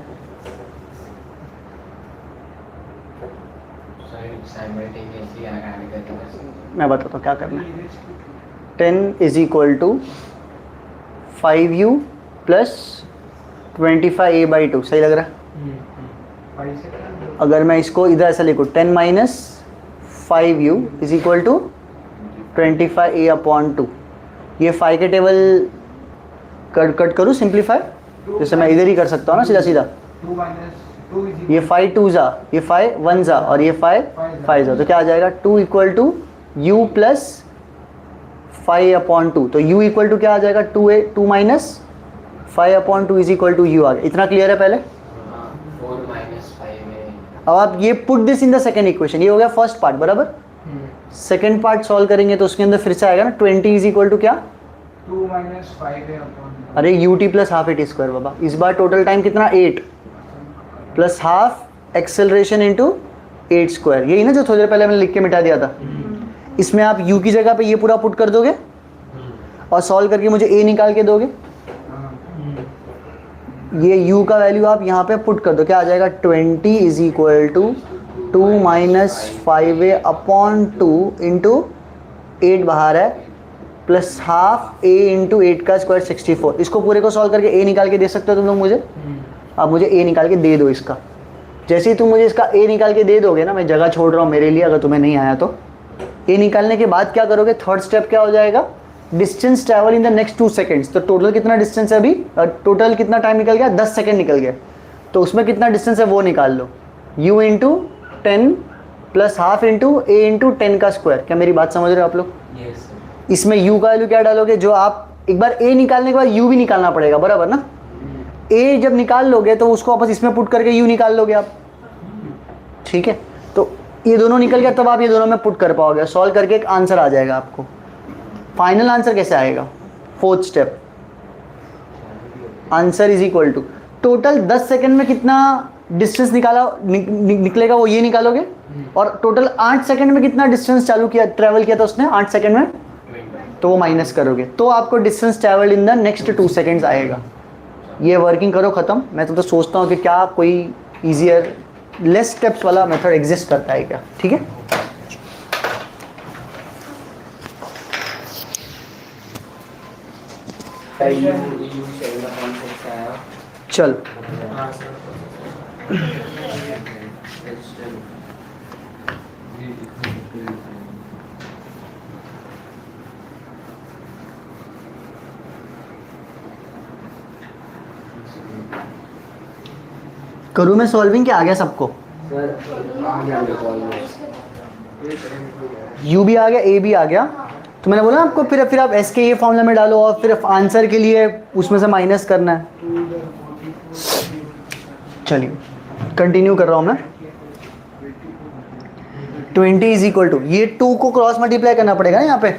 Speaker 2: साइमल्टेनियसली ऐड करके
Speaker 1: मैं बताता हूँ क्या करना है। 10 is equal to 5u plus 25a/2, सही लग रहा है?
Speaker 3: 5 seconds.
Speaker 1: अगर मैं इसको इधर ऐसा लिखूँ 10 minus 5u is equal to 25a/2, ये 5 के टेबल कट करूँ सिंप्लीफाई, जैसे मैं इधर ही कर सकता हूँ ना सीधा सीधा।
Speaker 3: 2 minus 2 is
Speaker 1: ये 5 2 जा, ये 5 1 जा और ये 5 5 जा, तो क्या आ जाएगा 2 इक्वल टू u प्लस 5/2, तो u इक्वल टू क्या आ जाएगा 2 minus 5/2 is equal to u आ गया। इतना क्लियर है पहले?
Speaker 2: 4 minus 5 है।
Speaker 1: अब आप ये put this in the second equation, ये हो गया फर्स्ट पार्ट बराबर। सेकेंड पार्ट सॉल्व करेंगे तो उसके अंदर फिर से आएगा ना 20 इज इक्वल टू क्या,
Speaker 3: 2 minus 5a/2.
Speaker 1: अरे ut plus half at square बाबा। इस बार टोटल टाइम कितना 8 plus half acceleration into 8 square, यही ना जो थोड़ी देर पहले मैंने लिख के मिटा दिया था। इसमें आप u की जगह पे ये पूरा पुट कर दोगे और सॉल्व करके मुझे a निकाल के दोगे। ये u का वैल्यू आप यहाँ पे पुट कर दो, क्या आ जाएगा 20 is equal to 2 minus 5a/2 into 8 बाहर है प्लस हाफ a इंटू 8 का स्क्वायर 64। इसको पूरे को सॉल्व करके a निकाल के दे सकते हो तुम लोग मुझे। अब मुझे a निकाल के दे दो इसका। जैसे ही तुम मुझे इसका a निकाल के दे दोगे ना, मैं जगह छोड़ रहा हूँ मेरे लिए, अगर तुम्हें नहीं आया तो a निकालने के बाद क्या करोगे, थर्ड स्टेप क्या हो जाएगा, distance travel in the next 2 seconds. तो टोटल कितना डिस्टेंस है अभी, टोटल कितना टाइम निकल गया, 10 सेकेंड निकल गया। तो उसमें कितना डिस्टेंस है वो निकाल लो, u into 10 plus half into a into 10 का स्क्वायर। क्या मेरी बात समझ रहे हो आप लोग?
Speaker 2: Yes, sir.
Speaker 1: इसमें u का वैल्यू क्या डालोगे, जो आप एक बार a निकालने के बाद u भी निकालना पड़ेगा बराबर ना। a जब निकाल लोगे तो उसको वापस इसमें पुट करके u निकाल लोगे आप, ठीक है। तो ये दोनों निकल गया, तब आप ये दोनों में पुट कर पाओगे, सॉल्व करके एक आंसर आ जाएगा आपको। फाइनल आंसर कैसे आएगा, fourth step, answer is equal to total 10 second में कितना डिस्टेंस निकलेगा वो ये निकालोगे, और टोटल 8 सेकंड में कितना डिस्टेंस ट्रैवल किया था उसने 8 सेकंड में, तो वो माइनस करोगे तो आपको distance travel in the next 2 seconds आएगा। ये वर्किंग करो ख़त्म। मैं तो सोचता हूँ कि क्या कोई ईजियर लेस स्टेप्स वाला मेथड एग्जिस्ट करता है क्या, ठीक है।
Speaker 2: you 7/6 आया।
Speaker 1: चल करूँ मैं सॉल्विंग, क्या आ गया सबको?
Speaker 2: सर आ गया मेरे को ऑलमोस्ट।
Speaker 1: u भी आ गया, a भी आ गया। तो मैंने बोला आपको फिर आप s के ये फॉर्मूला में डालो और फिर आंसर के लिए उसमें से माइनस करना है। चलिए कंटिन्यू कर रहा हूँ मैं। 20 इज इक्वल टू, ये 2 को क्रॉस मल्टीप्लाई करना पड़ेगा ना यहाँ पे,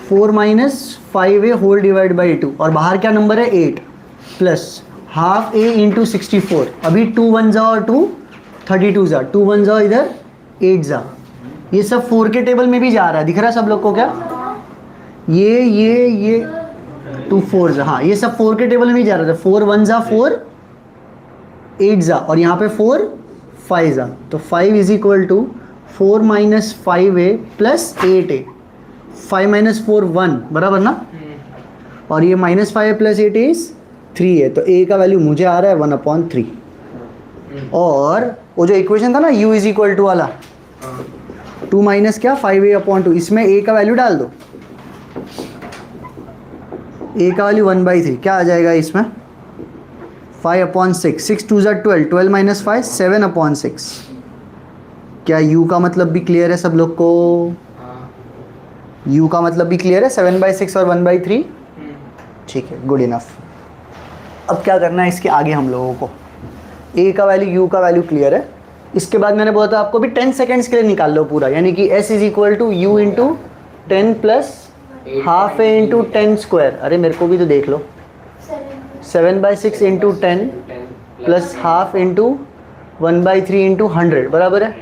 Speaker 1: 4 minus 5a whole divide by 2, और बाहर क्या नंबर है 8 प्लस हाफ a इंटू 64। अभी 2 1 जा और 2 32 जा, 2 1 जा इधर 8 जा, ये सब 4 के टेबल में भी जा रहा है, दिख रहा है सब लोग को क्या? ये 2 4 जा, हाँ ये सब 4 के टेबल में भी जा रहा था। 4 1 जा 4 8 जा, और यहाँ पे 4 5 जा, तो 5 is equal to 4 minus 5a plus 8a। 5 minus 4 1 बराबर ना, और ये माइनस 5 प्लस 8 इज 3 है, तो a का वैल्यू मुझे आ रहा है 1/3। और वो जो इक्वेशन था ना u इज इक्वल टू वाला, 2 माइनस क्या 5a/2, इसमें a का वैल्यू डाल दो, a का वैल्यू 1/3, क्या आ जाएगा इसमें 5/6, 6 2 जा 12, 12 माइनस 5 7/6। क्या u का मतलब भी क्लियर है सब लोग को? u का मतलब भी क्लियर है, 7/6 और 1/3, ठीक है, गुड इनफ। अब क्या करना है इसके आगे हम लोगों को, a का वैल्यू u का वैल्यू क्लियर है। इसके बाद मैंने बोला था आपको भी 10 सेकेंड्स के लिए निकाल लो पूरा, यानी कि s is equal to u into 10 plus half a into 10 square. अरे मेरे को भी तो देख लो, 7/6 into 10 plus half into 1/3 into 100 बराबर है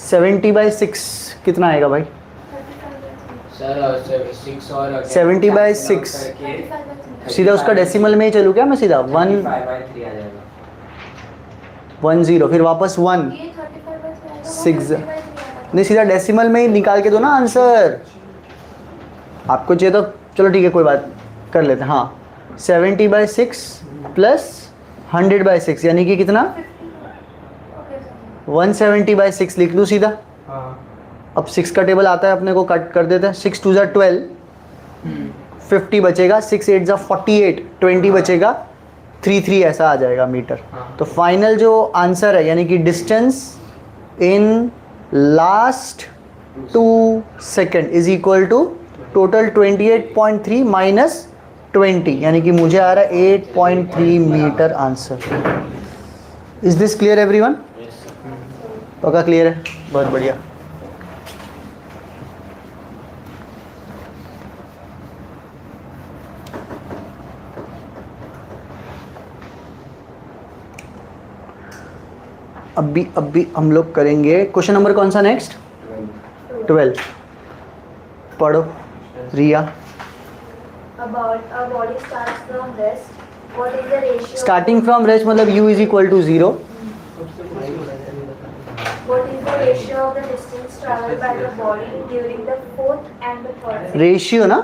Speaker 1: 70/6। कितना आएगा भाई?
Speaker 2: सर 6 और
Speaker 1: 70/6 सीधा उसका डेसिमल में ही चलूँ क्या मैं, सीधा 1
Speaker 2: 5/3 आ जाएगा।
Speaker 1: 1 0 फिर वापस 1 6 नहीं, सीधा डेसिमल में ही निकाल के दो ना आंसर। आपको चाहिए तो चलो ठीक है कोई बात कर लेते हैं। हाँ 70/6 प्लस 100/6 यानी कि कितना? 170/6 लिख लूँ सीधा। अब 6 का टेबल आता है अपने को, कट कर देते हैं। 6 2 12, 50 बचेगा, 6 8 48, 20 बचेगा, 3 ऐसा आ जाएगा मीटर। तो फाइनल जो आंसर है यानी कि distance in last 2 second is equal to total 28.3 minus 20 यानी कि मुझे आ रहा है 8.3 metre answer. Is this clear everyone? पक्का क्लियर है? बहुत बढ़िया। अभी हम लोग करेंगे क्वेश्चन नंबर कौन सा नेक्स्ट? 12। पढ़ो रिया।
Speaker 8: About a body starts from rest. What is the ratio?
Speaker 1: Starting from rest मतलब u is equal to 0।
Speaker 8: What is the ratio of the distance traveled by the body during the fourth and the third second?
Speaker 1: Ratio ना,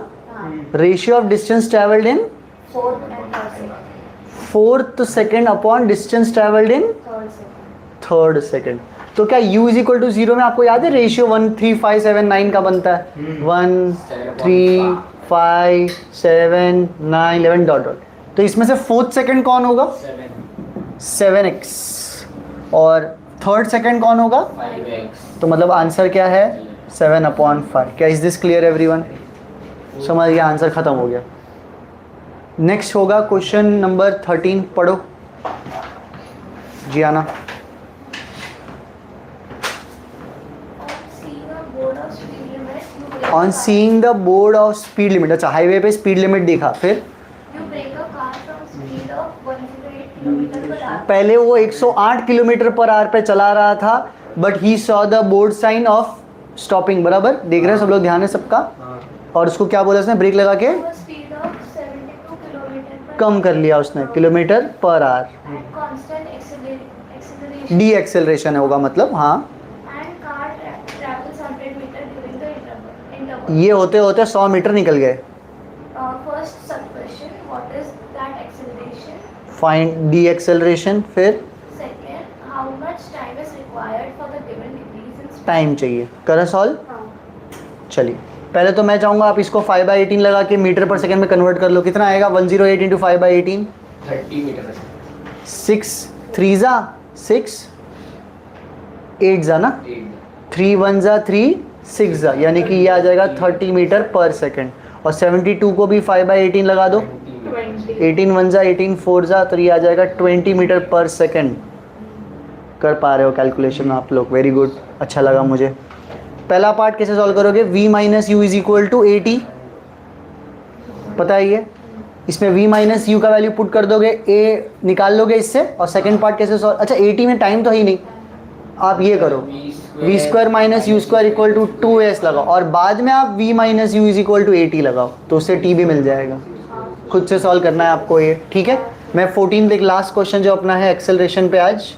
Speaker 1: ratio of distance travelled in
Speaker 8: Fourth and third second.
Speaker 1: 4th second upon distance travelled in
Speaker 8: Third second.
Speaker 1: 3rd second. तो क्या u इज इक्वल टू 0 में आपको याद है रेशियो 1 3 5 7 9 का बनता है? 1 3 5 7 9 11 डॉट डॉट। तो इसमें से 4th सेकेंड कौन होगा? 7x। और 3rd सेकेंड कौन होगा?
Speaker 2: 5x।
Speaker 1: तो मतलब आंसर क्या है? 7/5। क्या इज दिस क्लियर एवरीवन? समझ गया, आंसर खत्म हो गया। नेक्स्ट होगा क्वेश्चन नंबर 13। पढ़ो Jiyana. On seeing the board of speed limit. अच्छा, हाईवे पे स्पीड लिमिट देखा, फिर
Speaker 8: You break a car from speed of 108 km/h.
Speaker 1: पहले वो 108 किलोमीटर पर आवर पे चला रहा था, but he saw the board sign of stopping. बराबर देख रहे हैं सब लोग, ध्यान है सबका। और उसको क्या बोला उसने? ब्रेक लगा के
Speaker 8: To a speed of 72 km/h.
Speaker 1: कम कर लिया उसने, kilometre per our.
Speaker 8: At constant acceleration.
Speaker 1: D acceleration होगा मतलब, हाँ।
Speaker 8: And car travels 100 meter during the interval.
Speaker 1: ये होते होते 100 मीटर निकल गए।
Speaker 8: First sub question, what is that acceleration?
Speaker 1: Find D acceleration. फिर
Speaker 8: Second, how much time is required for the given decrease in speed?
Speaker 1: Time चाहिए। करें सॉल्व?
Speaker 6: हाँ,
Speaker 1: चलिए पहले तो मैं चाहूँगा आप इसको 5/18 लगा के मीटर पर सेकंड में कन्वर्ट कर लो। कितना आएगा? 108 इंटू 5/18,
Speaker 2: 30 मीटर।
Speaker 1: 6 3 6 8 ना, 3 1 3 6 यानी कि ये आ जाएगा 30 मीटर पर सेकंड। और 72 को भी 5/18 लगा दो,
Speaker 6: 20।
Speaker 1: 18 1 18 4 तो ये आ जाएगा 20 मीटर पर सेकंड। कर पा रहे हो कैलकुलेशन आप लोग, वेरी गुड, अच्छा लगा मुझे। पहला पार्ट कैसे सॉल्व करोगे? v minus u is equal to 80, पता है ये। इसमें v माइनस यू का वैल्यू पुट कर दोगे, a निकाल लोगे इससे। और सेकंड पार्ट कैसे सॉल्व? अच्छा 80 में टाइम तो है ही नहीं, आप ये करो v square minus you square equal to 2s लगाओ, और बाद में आप v minus u is equal to 80 लगाओ, तो उससे t भी मिल जाएगा। खुद से सॉल्व करना है आपको ये, ठीक है। मैं 14 एक लास्ट क्वेश्चन जो अपना है एक्सेलरेशन पे आज,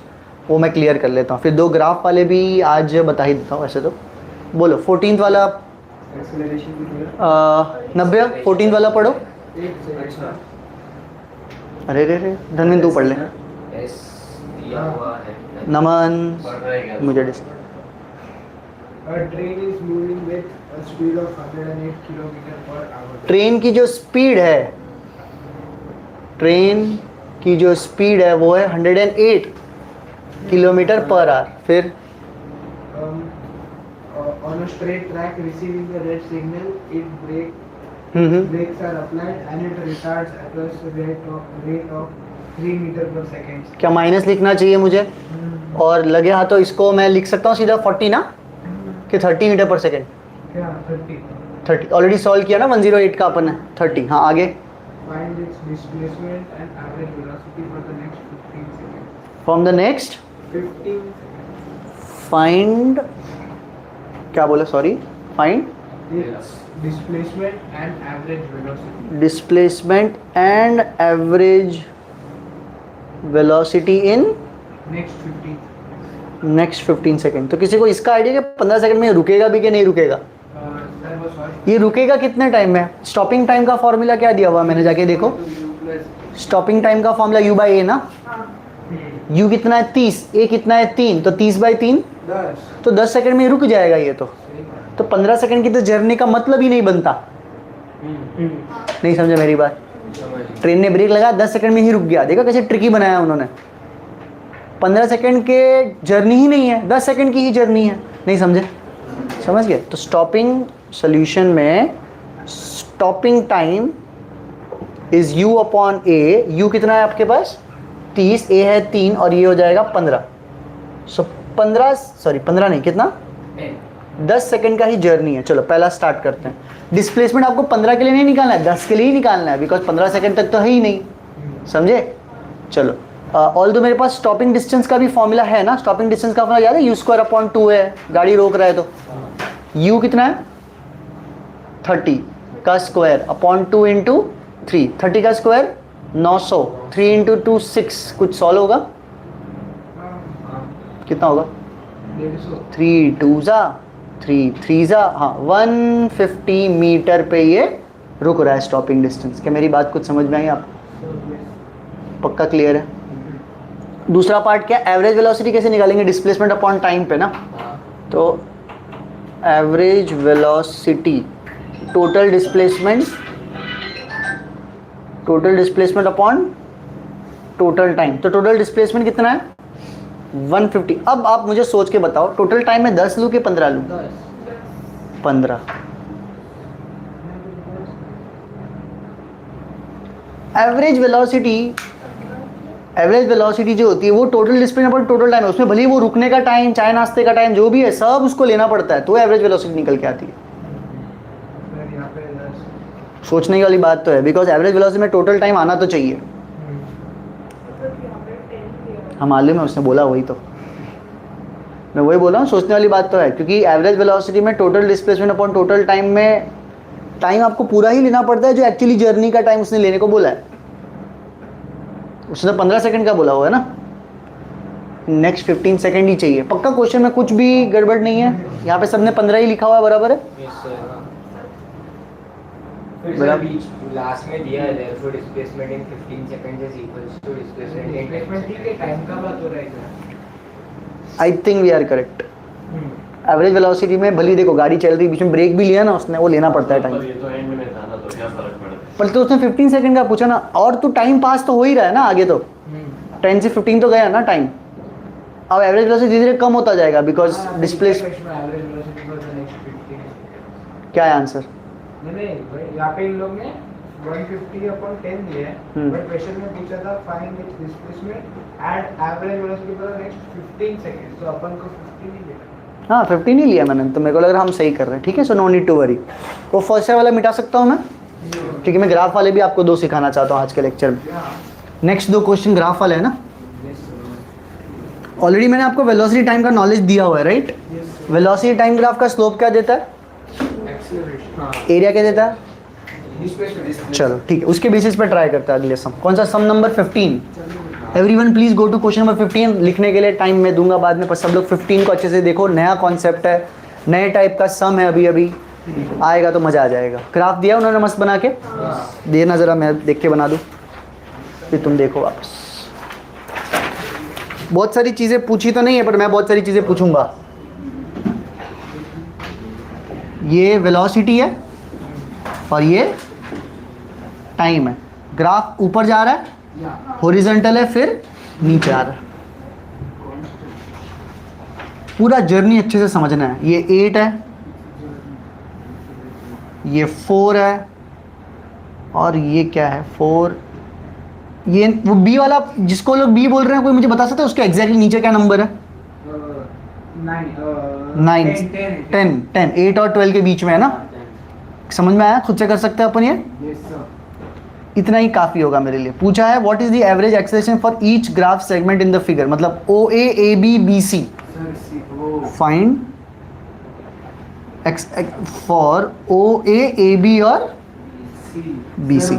Speaker 1: वो मैं क्लियर कर लेता हूँ। फिर 2 ग्राफ वाले भी आज बता ही देता हूँ वैसे तो। बोलो 14th वाला।
Speaker 3: Acceleration की क्या?
Speaker 1: 90 14th वाला पढ़ो।
Speaker 3: एक सेकंड।
Speaker 1: अरे रे रे धनविंद तू पढ़ ले।
Speaker 2: S दिया हुआ है।
Speaker 1: नमन
Speaker 4: पढ़ रहा है क्या?
Speaker 1: मुझे
Speaker 3: A train is moving with a speed of 108 km/h.
Speaker 1: Train की जो स्पीड है, ट्रेन की जो स्पीड है वो है 108 किलोमीटर पर आवर। फिर
Speaker 3: On a straight track receiving the red signal, brakes are applied and it retards at a rate of 3 meter per second.
Speaker 1: क्या माइनस लिखना चाहिए मुझे? और लगे हाँ तो इसको मैं लिख सकता हूँ सीधा 40 ना, कि 30 मीटर पर सेकेंड।
Speaker 3: क्या 30?
Speaker 1: 30 ऑलरेडी सॉल्व किया ना, 108 का अपन है 30। हाँ आगे।
Speaker 3: Find its displacement and average velocity for the next 15 seconds.
Speaker 1: From the next
Speaker 3: 15
Speaker 1: find, क्या बोला sorry, find
Speaker 3: its displacement and average velocity.
Speaker 1: Displacement and average velocity in
Speaker 3: Next 15.
Speaker 1: Next 15 second. तो किसी को इसका आइडिया कि 15 सेकंड में रुकेगा भी कि नहीं रुकेगा?
Speaker 3: Sir was sorry.
Speaker 1: ये रुकेगा कितने टाइम में? स्टॉपिंग टाइम का फॉर्मूला क्या दिया हुआ है मैंने, जाके देखो।
Speaker 3: प्लस
Speaker 1: स्टॉपिंग टाइम का फॉर्मूला u बाई ए ना, u कितना है 30, a कितना है 3, तो 30 बाई 3
Speaker 3: 10
Speaker 1: तो 10 सेकंड में रुक जाएगा ये तो 15 सेकंड की तो जर्नी का मतलब ही नहीं बनता। नहीं समझे मेरी बात? ट्रेन ने ब्रेक लगाया 10 सेकंड में ही रुक गया, देखा कैसे ट्रिकी बनाया उन्होंने। 15 सेकंड के जर्नी ही नहीं है, 10 सेकंड की ही जर्नी है। नहीं समझे? समझ गए? तो स्टॉपिंग सॉल्यूशन में stopping time is u upon A. u कितना है आपके पास 30, a है 3 और ये हो जाएगा 15। सो 15 नहीं, कितना 10 सेकंड का ही जर्नी है। चलो पहला स्टार्ट करते हैं। डिस्प्लेसमेंट आपको 15 के लिए नहीं निकालना है, 10 के लिए ही निकालना है, बिकॉज 15 सेकंड तक तो है ही नहीं। समझे? चलो ऑल दो मेरे पास स्टॉपिंग डिस्टेंस का भी फॉर्मूला है ना। स्टॉपिंग डिस्टेंस का फॉर्मूला याद है, u² अपॉन 2 है, गाड़ी रोक रहा है तो u कितना है 30 का स्क्वायर अपॉन 2 इंटू 3, 30 का स्क्वायर 900, 3 इंटू 2 6, कुछ सॉल्व होगा कितना होगा 3 2 जा 3 3 जा, हाँ 150 मीटर पे ये रुक रहा है स्टॉपिंग डिस्टेंस। क्या मेरी बात कुछ समझ में आई आपको? पक्का क्लियर है? दूसरा पार्ट क्या, एवरेज वेलोसिटी कैसे निकालेंगे? डिस्प्लेसमेंट अपॉन टाइम पे ना। तो average velocity total displacement upon total time. तो टोटल डिस्प्लेसमेंट कितना है 150। अब आप मुझे सोच के बताओ टोटल टाइम में 10 लूँ कि 15 लूँ? 15। एवरेज वेलोसिटी जो होती है वो total displacement upon total time है। उसमें भले ही वो रुकने का टाइम, चाय नाश्ते का टाइम, जो भी है सब उसको लेना पड़ता है, तो एवरेज वेलोसिटी निकल के आती है।
Speaker 3: यहाँ पे 10
Speaker 1: सोचने वाली बात तो है, बिकॉज एवरेज वेलोसिटी में टोटल टाइम आना तो चाहिए। हाँ मालूम है, उसने बोला वही, तो मैं वही बोला हूँ, सोचने वाली बात तो है, क्योंकि एवरेज वेलोसिटी में total displacement upon total time में टाइम आपको पूरा ही लेना पड़ता है जो एक्चुअली जर्नी का टाइम उसने लेने को बोला है। उसने 15 सेकंड का बोला हुआ है ना, नेक्स्ट 15 सेकंड ही चाहिए। पक्का क्वेश्चन में कुछ भी गड़बड़ नहीं है? यहाँ पे सबने 15 ही लिखा हुआ है, बराबर है?
Speaker 2: लास्ट में दिया है therefore displacement in 15 seconds is equals to displacement in 10
Speaker 3: displacement ठीक है, टाइम का बात हो रहा है।
Speaker 1: I think we are correct. Average velocity में भली देखो गाड़ी चल रही, बीच में ब्रेक भी लिया ना उसने, वो लेना पड़ता है टाइम।
Speaker 4: पर ये तो एंड में था ना, तो क्या फर्क पड़ता?
Speaker 1: पर तो उसने 15 सेकंड का पूछा ना, और तो टाइम पास तो हो ही रहा है ना आगे, तो 10 से 15 तो गया ना टाइम। अब एवरेज वेलोसिटी धीरे धीरे कम होता जाएगा because displace.
Speaker 3: Average velocity for the next 15।
Speaker 1: क्या है आंसर?
Speaker 3: नहीं भाई, यहाँ पे इन लोग ने 150 अपॉन 10 दिया है, बट क्वेश्चन में पूछा था find its displacement eight average velocity for the next 15 seconds, तो अपन को 15 ही लेना।
Speaker 1: हाँ 15 ही लिया मैंने, तो मेरे को लग रहा है हम सही कर रहे हैं। ठीक है, so no need to worry. वो फर्स्ट वाला मिटा सकता हूँ मैं, क्योंकि मैं ग्राफ वाले भी आपको 2 सिखाना चाहता हूँ आज के लेक्चर में। नेक्स्ट 2 क्वेश्चन ग्राफ वाले है ना। ऑलरेडी मैंने आपको वेलोसिटी टाइम का नॉलेज दिया हुआ है, राइट? वेलोसिटी टाइम ग्राफ का स्लोप क्या देता है, एरिया क्या देता है? चलो ठीक है, उसके बेसिस पे ट्राई करते हैं अगले सम। कौन सा sum? Number 15। Everyone please go to question number 15। लिखने के लिए टाइम में दूंगा बाद में, पर सब लोग 15 को अच्छे से देखो। नया कॉन्सेप्ट है, नए टाइप का सम है, अभी अभी आएगा तो मज़ा आ जाएगा। ग्राफ दिया उन्होंने मस्त बना के, देना ज़रा, मैं देख के बना दूँ फिर तुम देखो वापस। बहुत सारी चीज़ें पूछी तो नहीं है, पर मैं बहुत सारी चीज़ें पूछूंगा। ये वेलोसिटी है और ये टाइम है। ग्राफ ऊपर जा रहा है, हॉरिजॉन्टल है, फिर नीचे आ रहा है। पूरा जर्नी अच्छे से समझना है। ये 8 है, ये 4 है, और ये क्या है 4। ये वो बी वाला जिसको लोग बी बोल रहे हैं, कोई मुझे बता सकता है उसके एग्जैक्टली नीचे क्या नंबर है? 9 10 8 और 12 के बीच में है ना। समझ में आया? खुद से कर सकते हैं अपन ये। इतना ही काफ़ी होगा मेरे लिए। पूछा है what is the average acceleration for each graph segment in the figure, मतलब O A A B B C. Find x for O A B और बी सी।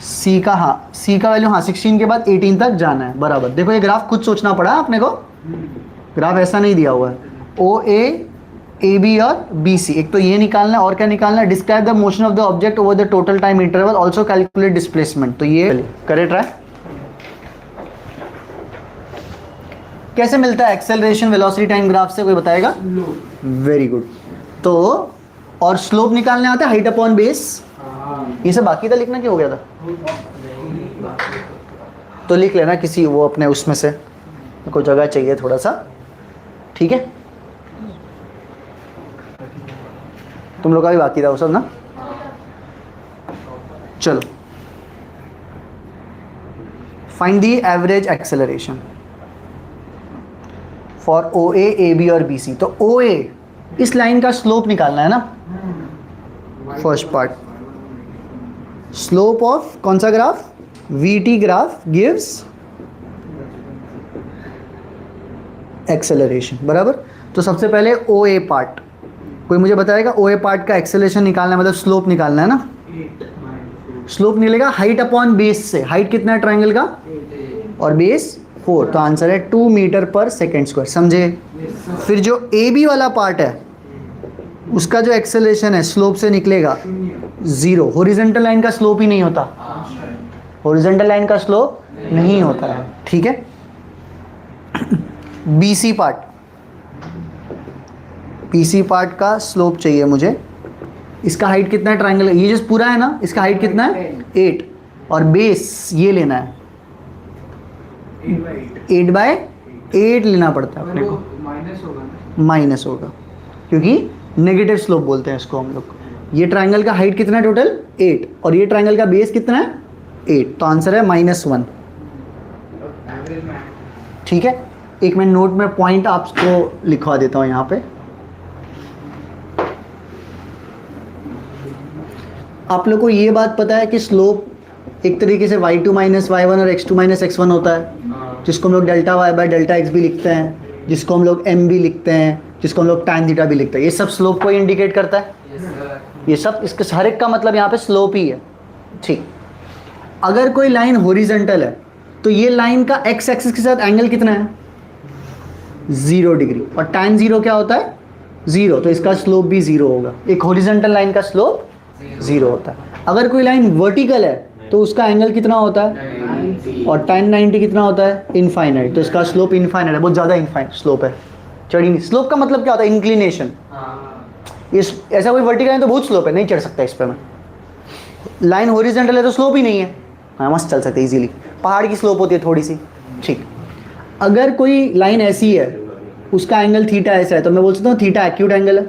Speaker 1: सी का, हाँ सी का वैल्यू, हाँ 16 के बाद 18 तक जाना है, बराबर। देखो ये ग्राफ खुद सोचना पड़ा अपने को, ग्राफ ऐसा नहीं दिया हुआ है। ओ ए ए बी और बी सी। एक तो ये निकालना है और क्या निकालना है, describe the motion of the object over the total time interval, also calculate displacement. तो ये करे ट्राई। कैसे मिलता है एक्सेलरेशन वेलोसिटी टाइम ग्राफ से, कोई बताएगा? Very good. तो और स्लोप निकालने आता है हाइट अपॉन बेस। ये सब बाकी था, लिखना क्या हो गया था? तो लिख लेना किसी वो अपने उसमें से, कोई जगह चाहिए थोड़ा सा, ठीक है? तुम लोग का भी बाकी था वो सब ना। चलो, find the average acceleration for O A B और बी सी। तो ओ ए इस लाइन का स्लोप निकालना है ना, फर्स्ट पार्ट। स्लोप ऑफ कौन सा graph? VT graph gives acceleration, बराबर। तो सबसे पहले ओ ए पार्ट, कोई मुझे बताएगा ओ ए पार्ट का एक्सेलरेशन निकालना है, मतलब स्लोप निकालना है ना। स्लोप निकलेगा हाइट अपॉन बेस से। हाइट कितना है ट्रायंगल का? और बेस 4, तो आंसर है 2 मीटर पर सेकेंड स्क्वायर। समझे? फिर जो ए बी वाला पार्ट है उसका जो एक्सेलरेशन है स्लोप से निकलेगा 0। हॉरिजॉन्टल लाइन का स्लोप ही नहीं होता, हॉरिजॉन्टल लाइन का स्लोप नहीं होता है, ठीक है। बीसी पार्ट, बीसी पार्ट का स्लोप चाहिए मुझे। इसका हाइट कितना है ट्रायंगल? ये जो पूरा है ना, इसका हाइट कितना है? 8, और बेस ये लेना है 8/8 लेना पड़ता है अपने को। माइनस होगा क्योंकि नेगेटिव स्लोप बोलते हैं इसको हम लोग। ये ट्रायंगल का हाइट कितना है टोटल? 8, और ये ट्रायंगल का बेस कितना है? 8, तो आंसर है -1, ठीक है। एक मैं नोट में पॉइंट आपको लिखवा देता हूँ यहाँ पे। आप लोग को ये बात पता है कि स्लोप एक तरीके से y2 - y1 और x2 - x1 होता है, जिसको हम लोग डेल्टा y/डेल्टा x भी लिखते हैं, जिसको हम लोग m भी लिखते हैं, जिसको हम लोग tan थीटा भी लिखते हैं। ये सब स्लोप को ही इंडिकेट करता है। ये सब, इसके हर एक का मतलब यहाँ पे स्लोप ही है, ठीक। अगर कोई लाइन हॉरिजॉन्टल है तो ये लाइन का x एक्सिस के साथ एंगल कितना है? 0 डिग्री, और tan 0 क्या होता है? 0, तो इसका स्लोप भी 0 होगा। एक हॉरिजॉन्टल लाइन का स्लोप 0 होता है। अगर कोई लाइन वर्टिकल है तो उसका एंगल कितना होता है? और tan 90 कितना होता है? इनफाइनाइट, तो इसका स्लोप इनफाइनाइट है, बहुत ज़्यादा इनफाइनाइट स्लोप है। चढ़ी स्लोप का मतलब क्या होता है? इंक्लिनेशन। इस ऐसा कोई वर्टिकल है तो बहुत स्लोप है, नहीं चढ़ सकता इस पर मैं। लाइन हॉरिजॉन्टल है तो स्लोप ही नहीं है, हाँ मस्त चल सकते इजीली। पहाड़ की स्लोप होती है थोड़ी सी, ठीक। अगर कोई लाइन ऐसी है उसका एंगल थीटा ऐसा है तो मैं बोल सकता हूँ थीटा एक्यूट एंगल है,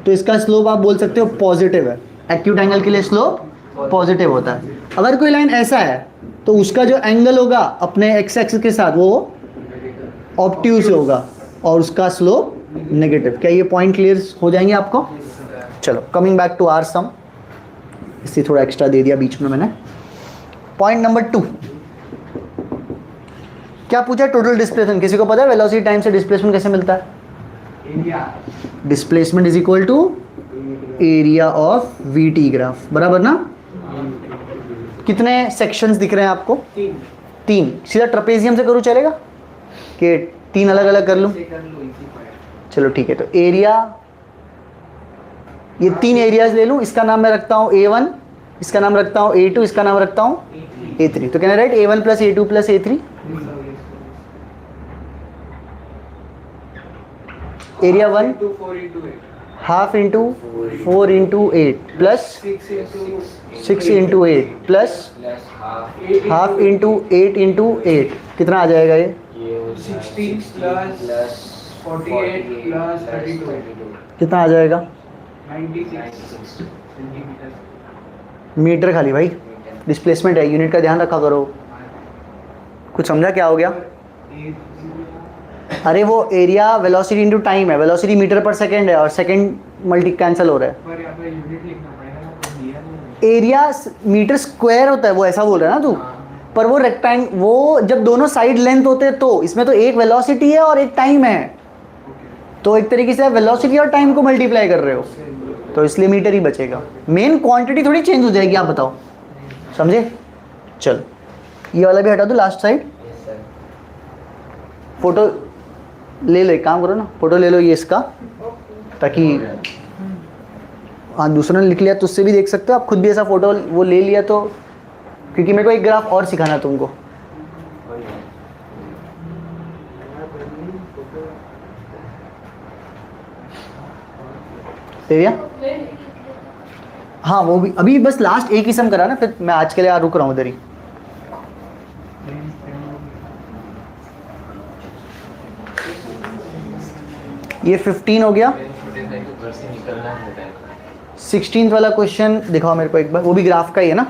Speaker 1: तो इसका स्लोप आप बोल सकते हो पॉजिटिव है। एक्यूट एंगल के लिए स्लोप पॉजिटिव होता है। अगर कोई लाइन ऐसा है तो उसका जो एंगल होगा अपने एक्स एक्सिस के साथ वो ऑब्ट्यूज होगा और उसका स्लोप नेगेटिव। क्या ये पॉइंट क्लियर हो जाएंगे आपको? चलो, कमिंग बैक टू आवर सम, इससे थोड़ा एक्स्ट्रा दे दिया बीच में मैंने। पॉइंट नंबर 2 क्या पूछा? Total displacement. किसी को पता है वेलोसिटी टाइम से डिस्प्लेसमेंट कैसे मिलता है? Displacement is equal to area of v t graph, बराबर ना। कितने सेक्शंस दिख रहे हैं आपको? 3। सीधा ट्रेपेजियम से करूँ चलेगा कि 3 अलग अलग कर लूँ? चलो ठीक है, तो एरिया, ये 3 एरियाज ले लूँ। इसका नाम मैं रखता हूँ A1, इसका नाम रखता हूँ A2, इसका नाम रखता हूँ A3। तो कहना right A1 + A2 + A3। Area 1 half into 4 × 8 plus 6 × 8 plus half into 8 × 8। कितना आ जाएगा ये?
Speaker 3: 16 + 48 + 32,
Speaker 1: कितना आ जाएगा?
Speaker 3: 96 सेंटीमीटर।
Speaker 1: मीटर खाली भाई, डिस्प्लेसमेंट है, यूनिट का ध्यान रखा करो। कुछ समझा क्या हो गया? अरे वो एरिया वेलोसिटी इनटू टाइम है, वेलोसिटी मीटर पर सेकंड है और सेकंड मल्टी कैंसिल हो रहा है।
Speaker 3: पर यहाँ पे यूनिट लिखना पड़ेगा ना, तो दिया नहीं है।
Speaker 1: एरिया मीटर स्क्वायर होता है, वो ऐसा बोल रहा है ना तू। पर वो रेक्टेंग, वो जब दोनों साइड लेंथ होते हैं तो इसमें तो एक वेलोसिटी है और एक टाइम है, तो एक तरीके से आप वेलोसिटी और टाइम को मल्टीप्लाई कर रहे हो, तो इसलिए मीटर ही बचेगा। मेन क्वांटिटी थोड़ी चेंज हो जाएगी, आप बताओ, समझे? चल ये वाला भी हटा दो, लास्ट साइड। फोटो ले लो, एक काम करो ना, फोटो ले लो ये इसका, ताकि हाँ दूसरों ने लिख लिया तो उससे भी देख सकते हो, आप खुद भी ऐसा फोटो वो ले लिया तो, क्योंकि मेरे को एक ग्राफ और सिखाना तुमको। ले लिया? हाँ वो भी अभी बस लास्ट एक ही सम करा ना, फिर मैं आज के लिए रुक रहा हूँ उधर ही। ये 15 हो गया। 16th वाला क्वेश्चन दिखाओ मेरे को एक बार, वो भी ग्राफ का ही है ना?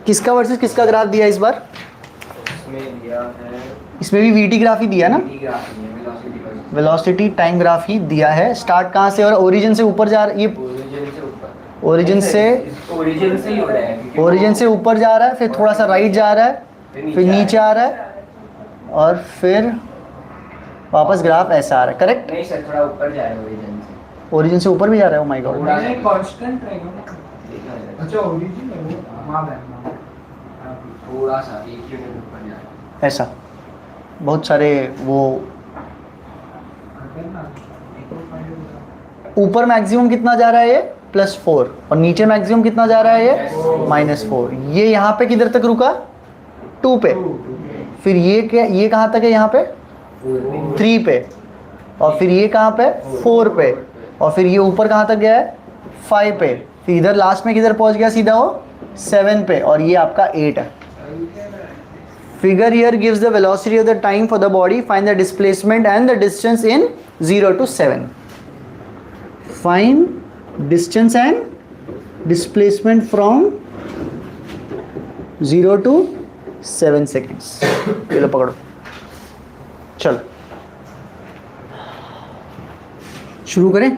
Speaker 1: किसका वर्सेस किसका ग्राफ दिया इस बार?
Speaker 2: इसमें दिया है,
Speaker 1: इसमें भी वीटी ग्राफ ही दिया ना?
Speaker 2: VT ग्राफ नहीं है, velocity graph.
Speaker 1: Velocity time graph ही दिया है। स्टार्ट कहाँ से और ओरिजिन से ऊपर जा रहा है? ये
Speaker 2: ओरिजिन से ऊपर,
Speaker 1: ओरिजिन से
Speaker 2: ही हो रहा है क्योंकि
Speaker 1: ओरिजिन से ऊपर जा रहा है, फिर थोड़ा सा राइट जा रहा है, फिर नीचे आ रहा है और फिर वापस ग्राफ ऐसा आ रहा है। करेक्ट?
Speaker 2: नहीं सर, थोड़ा ऊपर जा रहा है ओरिजिन से।
Speaker 1: ओरिजिन से ऊपर भी जा रहा है। Oh my God.
Speaker 2: थोड़ा
Speaker 3: नहीं कांस्टेंट रहेगा ना।
Speaker 2: देखना है।
Speaker 3: अच्छा ओरिजिन है वो, माल है
Speaker 2: थोड़ा सा 1 यूनिट ऊपर जा रहा है।
Speaker 1: ऐसा बहुत सारे वो ऊपर मैक्सिमम कितना जा रहा है ये? +4 और नीचे मैक्सिमम कितना जा रहा है ये? -4। ये यहाँ पे किधर तक रुका? 2 पे। फिर ये क्या, ये कहाँ तक है? यहाँ पे 3 पे। और फिर ये कहाँ पे? 4 पे। और फिर ये ऊपर कहाँ तक गया है? 5 पे। फिर इधर लास्ट में किधर पहुँच गया? सीधा वो 7 पे। और ये आपका 8 है। Figure here gives the velocity of the time for the body. Find the displacement and the distance in 0 to 7. Find distance and displacement from 0 to 7 seconds. ये लो पकड़ो, चलो शुरू करें।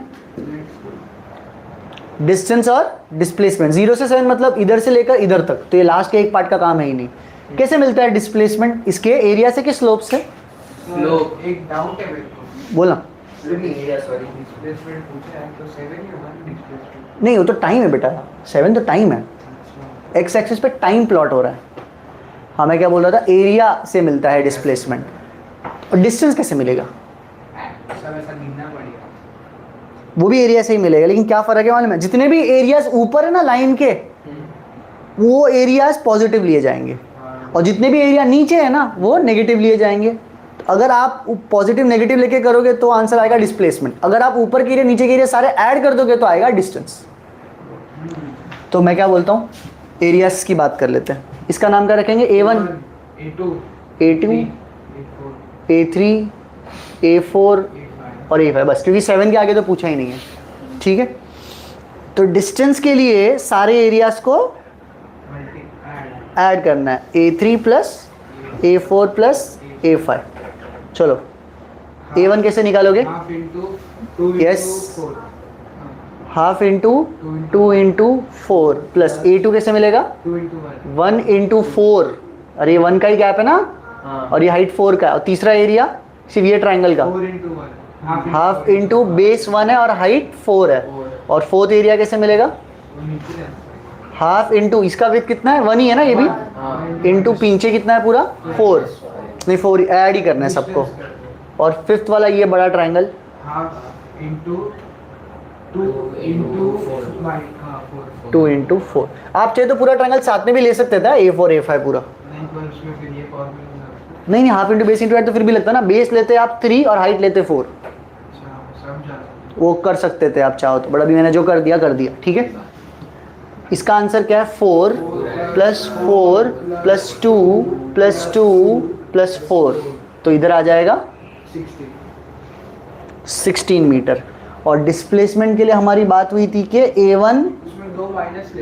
Speaker 1: डिस्टेंस और डिस्प्लेसमेंट 0 से 7 मतलब इधर से लेकर इधर तक, तो ये लास्ट के एक पार्ट का काम है ही नहीं। कैसे मिलता है डिस्प्लेसमेंट? इसके एरिया से कि स्लोप से?
Speaker 2: स्लोप।
Speaker 3: एक डाउट है मेरे को।
Speaker 1: बोलना।
Speaker 2: Area, sorry.
Speaker 3: डिस्प्लेसमेंट पूछा है तो 7 ही होगा ना डिस्प्लेसमेंट।
Speaker 1: नहीं वो तो टाइम है बेटा, 7 तो टाइम है। एक्स एक्सिस पे टाइम प्लॉट हो रहा है। हाँ मैं क्या बोल रहा था, एरिया से मिलता है डिस्प्लेसमेंट। और डिस्टेंस कैसे मिलेगा?
Speaker 3: सब ऐसा गिनना पड़ेगा।
Speaker 1: वो भी एरिया से ही मिलेगा, लेकिन क्या फर्क है मालूम है? जितने भी एरियाज ऊपर है ना लाइन के, वो एरियाज पॉजिटिव लिए जाएंगे और जितने भी एरिया नीचे है ना वो नेगेटिव लिए जाएंगे। तो अगर आप पॉजिटिव नेगेटिव लेके करोगे तो आंसर आएगा डिस्प्लेसमेंट। अगर आप ऊपर के एरिया नीचे के एरिया सारे ऐड कर दोगे तो आएगा डिस्टेंस। तो मैं क्या बोलता हूँ, एरियाज की बात कर लेते हैं। इसका नाम क्या रखेंगे? A1, A2, A3, A4 और A5, बस, क्योंकि 7 के आगे तो पूछा ही नहीं है। ठीक है, तो डिस्टेंस के लिए सारे एरियाज को ऐड करना है। A3 plus A4 plus A5। चलो A1 कैसे निकालोगे? Yes. Half into 2 into 4 plus A2 कैसे मिलेगा? 1 इंटू 4। अरे ये 1 का ही गैप है ना, और ये हाइट 4 का है। और तीसरा एरिया सिर्फ ये ट्राइंगल का, हाफ इंटू बेस 1 है और हाइट 4 है। और फोर्थ एरिया कैसे मिलेगा? हाफ इंटू इसका विड्थ कितना है? 1 ही है ना ये भी, इंटू पीछे कितना है पूरा? 4। नहीं 4 ऐड ही करना है सबको। और फिफ्थ वाला ये बड़ा ट्राइंगल,
Speaker 3: हाफ इंटू 2
Speaker 1: इंटू 4। आप चाहे तो पूरा ट्राइंगल साथ में भी ले सकते थे, A4 A5 पूरा। नहीं half into base into height तो फिर भी लगता ना। बेस लेते आप 3 और हाइट लेते 4, वो कर सकते थे आप चाहो तो, बट अभी मैंने जो कर दिया। ठीक है, इसका आंसर क्या है? 4 प्लस 4 प्लस 2 प्लस 2 प्लस 4, तो इधर आ जाएगा 16 मीटर। और डिस्प्लेसमेंट के लिए हमारी बात हुई थी कि A1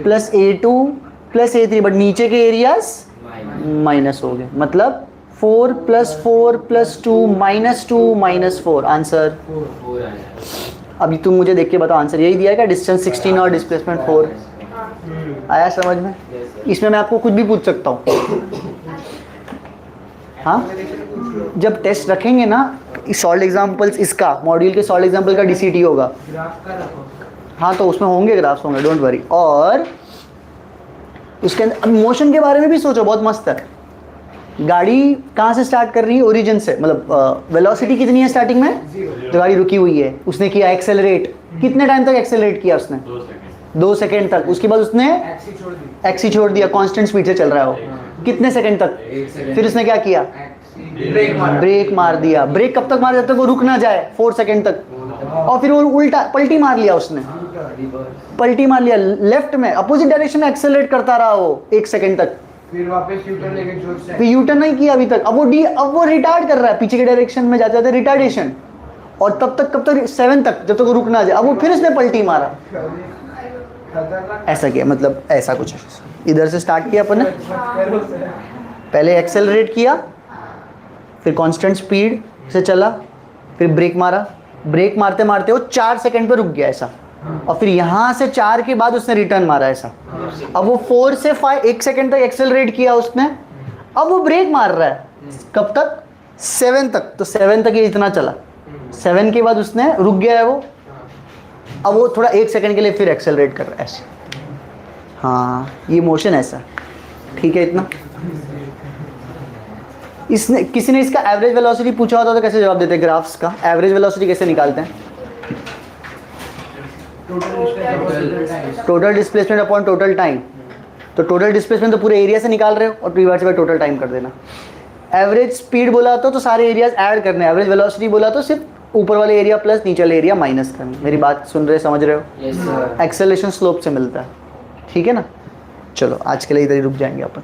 Speaker 1: plus A2 plus A3, but नीचे के एरियाज माइनस हो गए, मतलब 4 plus 4 plus 2 minus 2 minus 4, answer
Speaker 2: 4 आ जाएगा।
Speaker 1: अभी तुम मुझे देख के बताओ आंसर यही दिया है क्या? डिस्टेंस 16 और डिस्प्लेसमेंट 4 आया समझ में? इसमें मैं आपको कुछ भी पूछ सकता हूँ। हाँ, जब टेस्ट रखेंगे ना सॉल्व एग्जाम्पल्स, इसका मॉड्यूल के सॉल्व एग्जाम्पल का DCT होगा। हाँ तो उसमें होंगे ग्राफ्स होंगे, डोंट वरी। और उसके अंदर मोशन के बारे में भी सोचो, बहुत मस्त है। गाड़ी कहाँ से स्टार्ट कर रही है? ओरिजिन से, मतलब वेलोसिटी कितनी है स्टार्टिंग में? तो गाड़ी रुकी हुई है, उसने किया एक्सेलरेट, कितने टाइम तक एक्सेलरेट किया उसने? 2 सेकेंड तक। उसके बाद उसने एक्सी छोड़ दिया, कांस्टेंट स्पीड से चल रहा है वो, कितने सेकंड तक? फिर उसने क्या किया? ब्रेक मार दिया। ब्रेक कब तक मार, जब तक वो रुक ना जाए, 4 सेकंड तक। और फिर वो उल्टा पलटी मार लिया उसने, पलटी मार लिया लेफ्ट में, अपोजिट डायरेक्शन में एक्सेलरेट करता रहा वो 1 सेकंड तक।
Speaker 3: फिर वापस यू टर्न लेके जोर से,
Speaker 1: फिर यू टर्न नहीं किया अभी तक, अब वो रिटार्ड कर रहा है, पीछे के डायरेक्शन में जाते जाते रिटार्डेशन। और तब तक कब तक? 7 तक, जब तक वो रुक ना जाए। अब वो फिर उसने पलटी मारा, ऐसा किया, मतलब ऐसा कुछ है। इधर से स्टार्ट किया अपन ने, पहले एक्सेलरेट किया, फिर कांस्टेंट स्पीड से चला, फिर ब्रेक मारा, ब्रेक मारते मारते वो 4 सेकंड पे रुक गया ऐसा, और फिर यहाँ से 4 के बाद उसने रिटर्न मारा ऐसा। अब वो 4 से 5 1 सेकंड तक एक्सेलरेट किया उसने, अब वो ब्रेक मार रहा है कब तक? 7 तक। तो 7 तक ये इतना चला, 7 के बाद उसने रुक गया है वो, अब वो थोड़ा 1 सेकंड के लिए फिर एक्सेलरेट कर रहा है ऐसे। हाँ, ये मोशन ऐसा, ठीक है इतना। इसने किसी ने इसका एवरेज वेलोसिटी पूछा होता तो कैसे जवाब देते? ग्राफ्स का एवरेज वेलोसिटी कैसे निकालते हैं? Total displacement upon total time. तो टोटल डिस्प्लेसमेंट तो पूरे एरिया से निकाल रहे हो और रिवर्स बाय टोटल टाइम कर देना। एवरेज स्पीड बोला तो सारे एरियाज ऐड करने, एवरेज वेलोसिटी बोला तो सिर्फ ऊपर वाले एरिया प्लस नीचे वाले एरिया माइनस करना। मेरी बात सुन रहे, समझ रहे हो?
Speaker 2: Yes, sir.
Speaker 1: एक्सेलरेशन स्लोप से मिलता है, ठीक है ना। चलो आज के लिए इधर ही रुक जाएंगे अपन।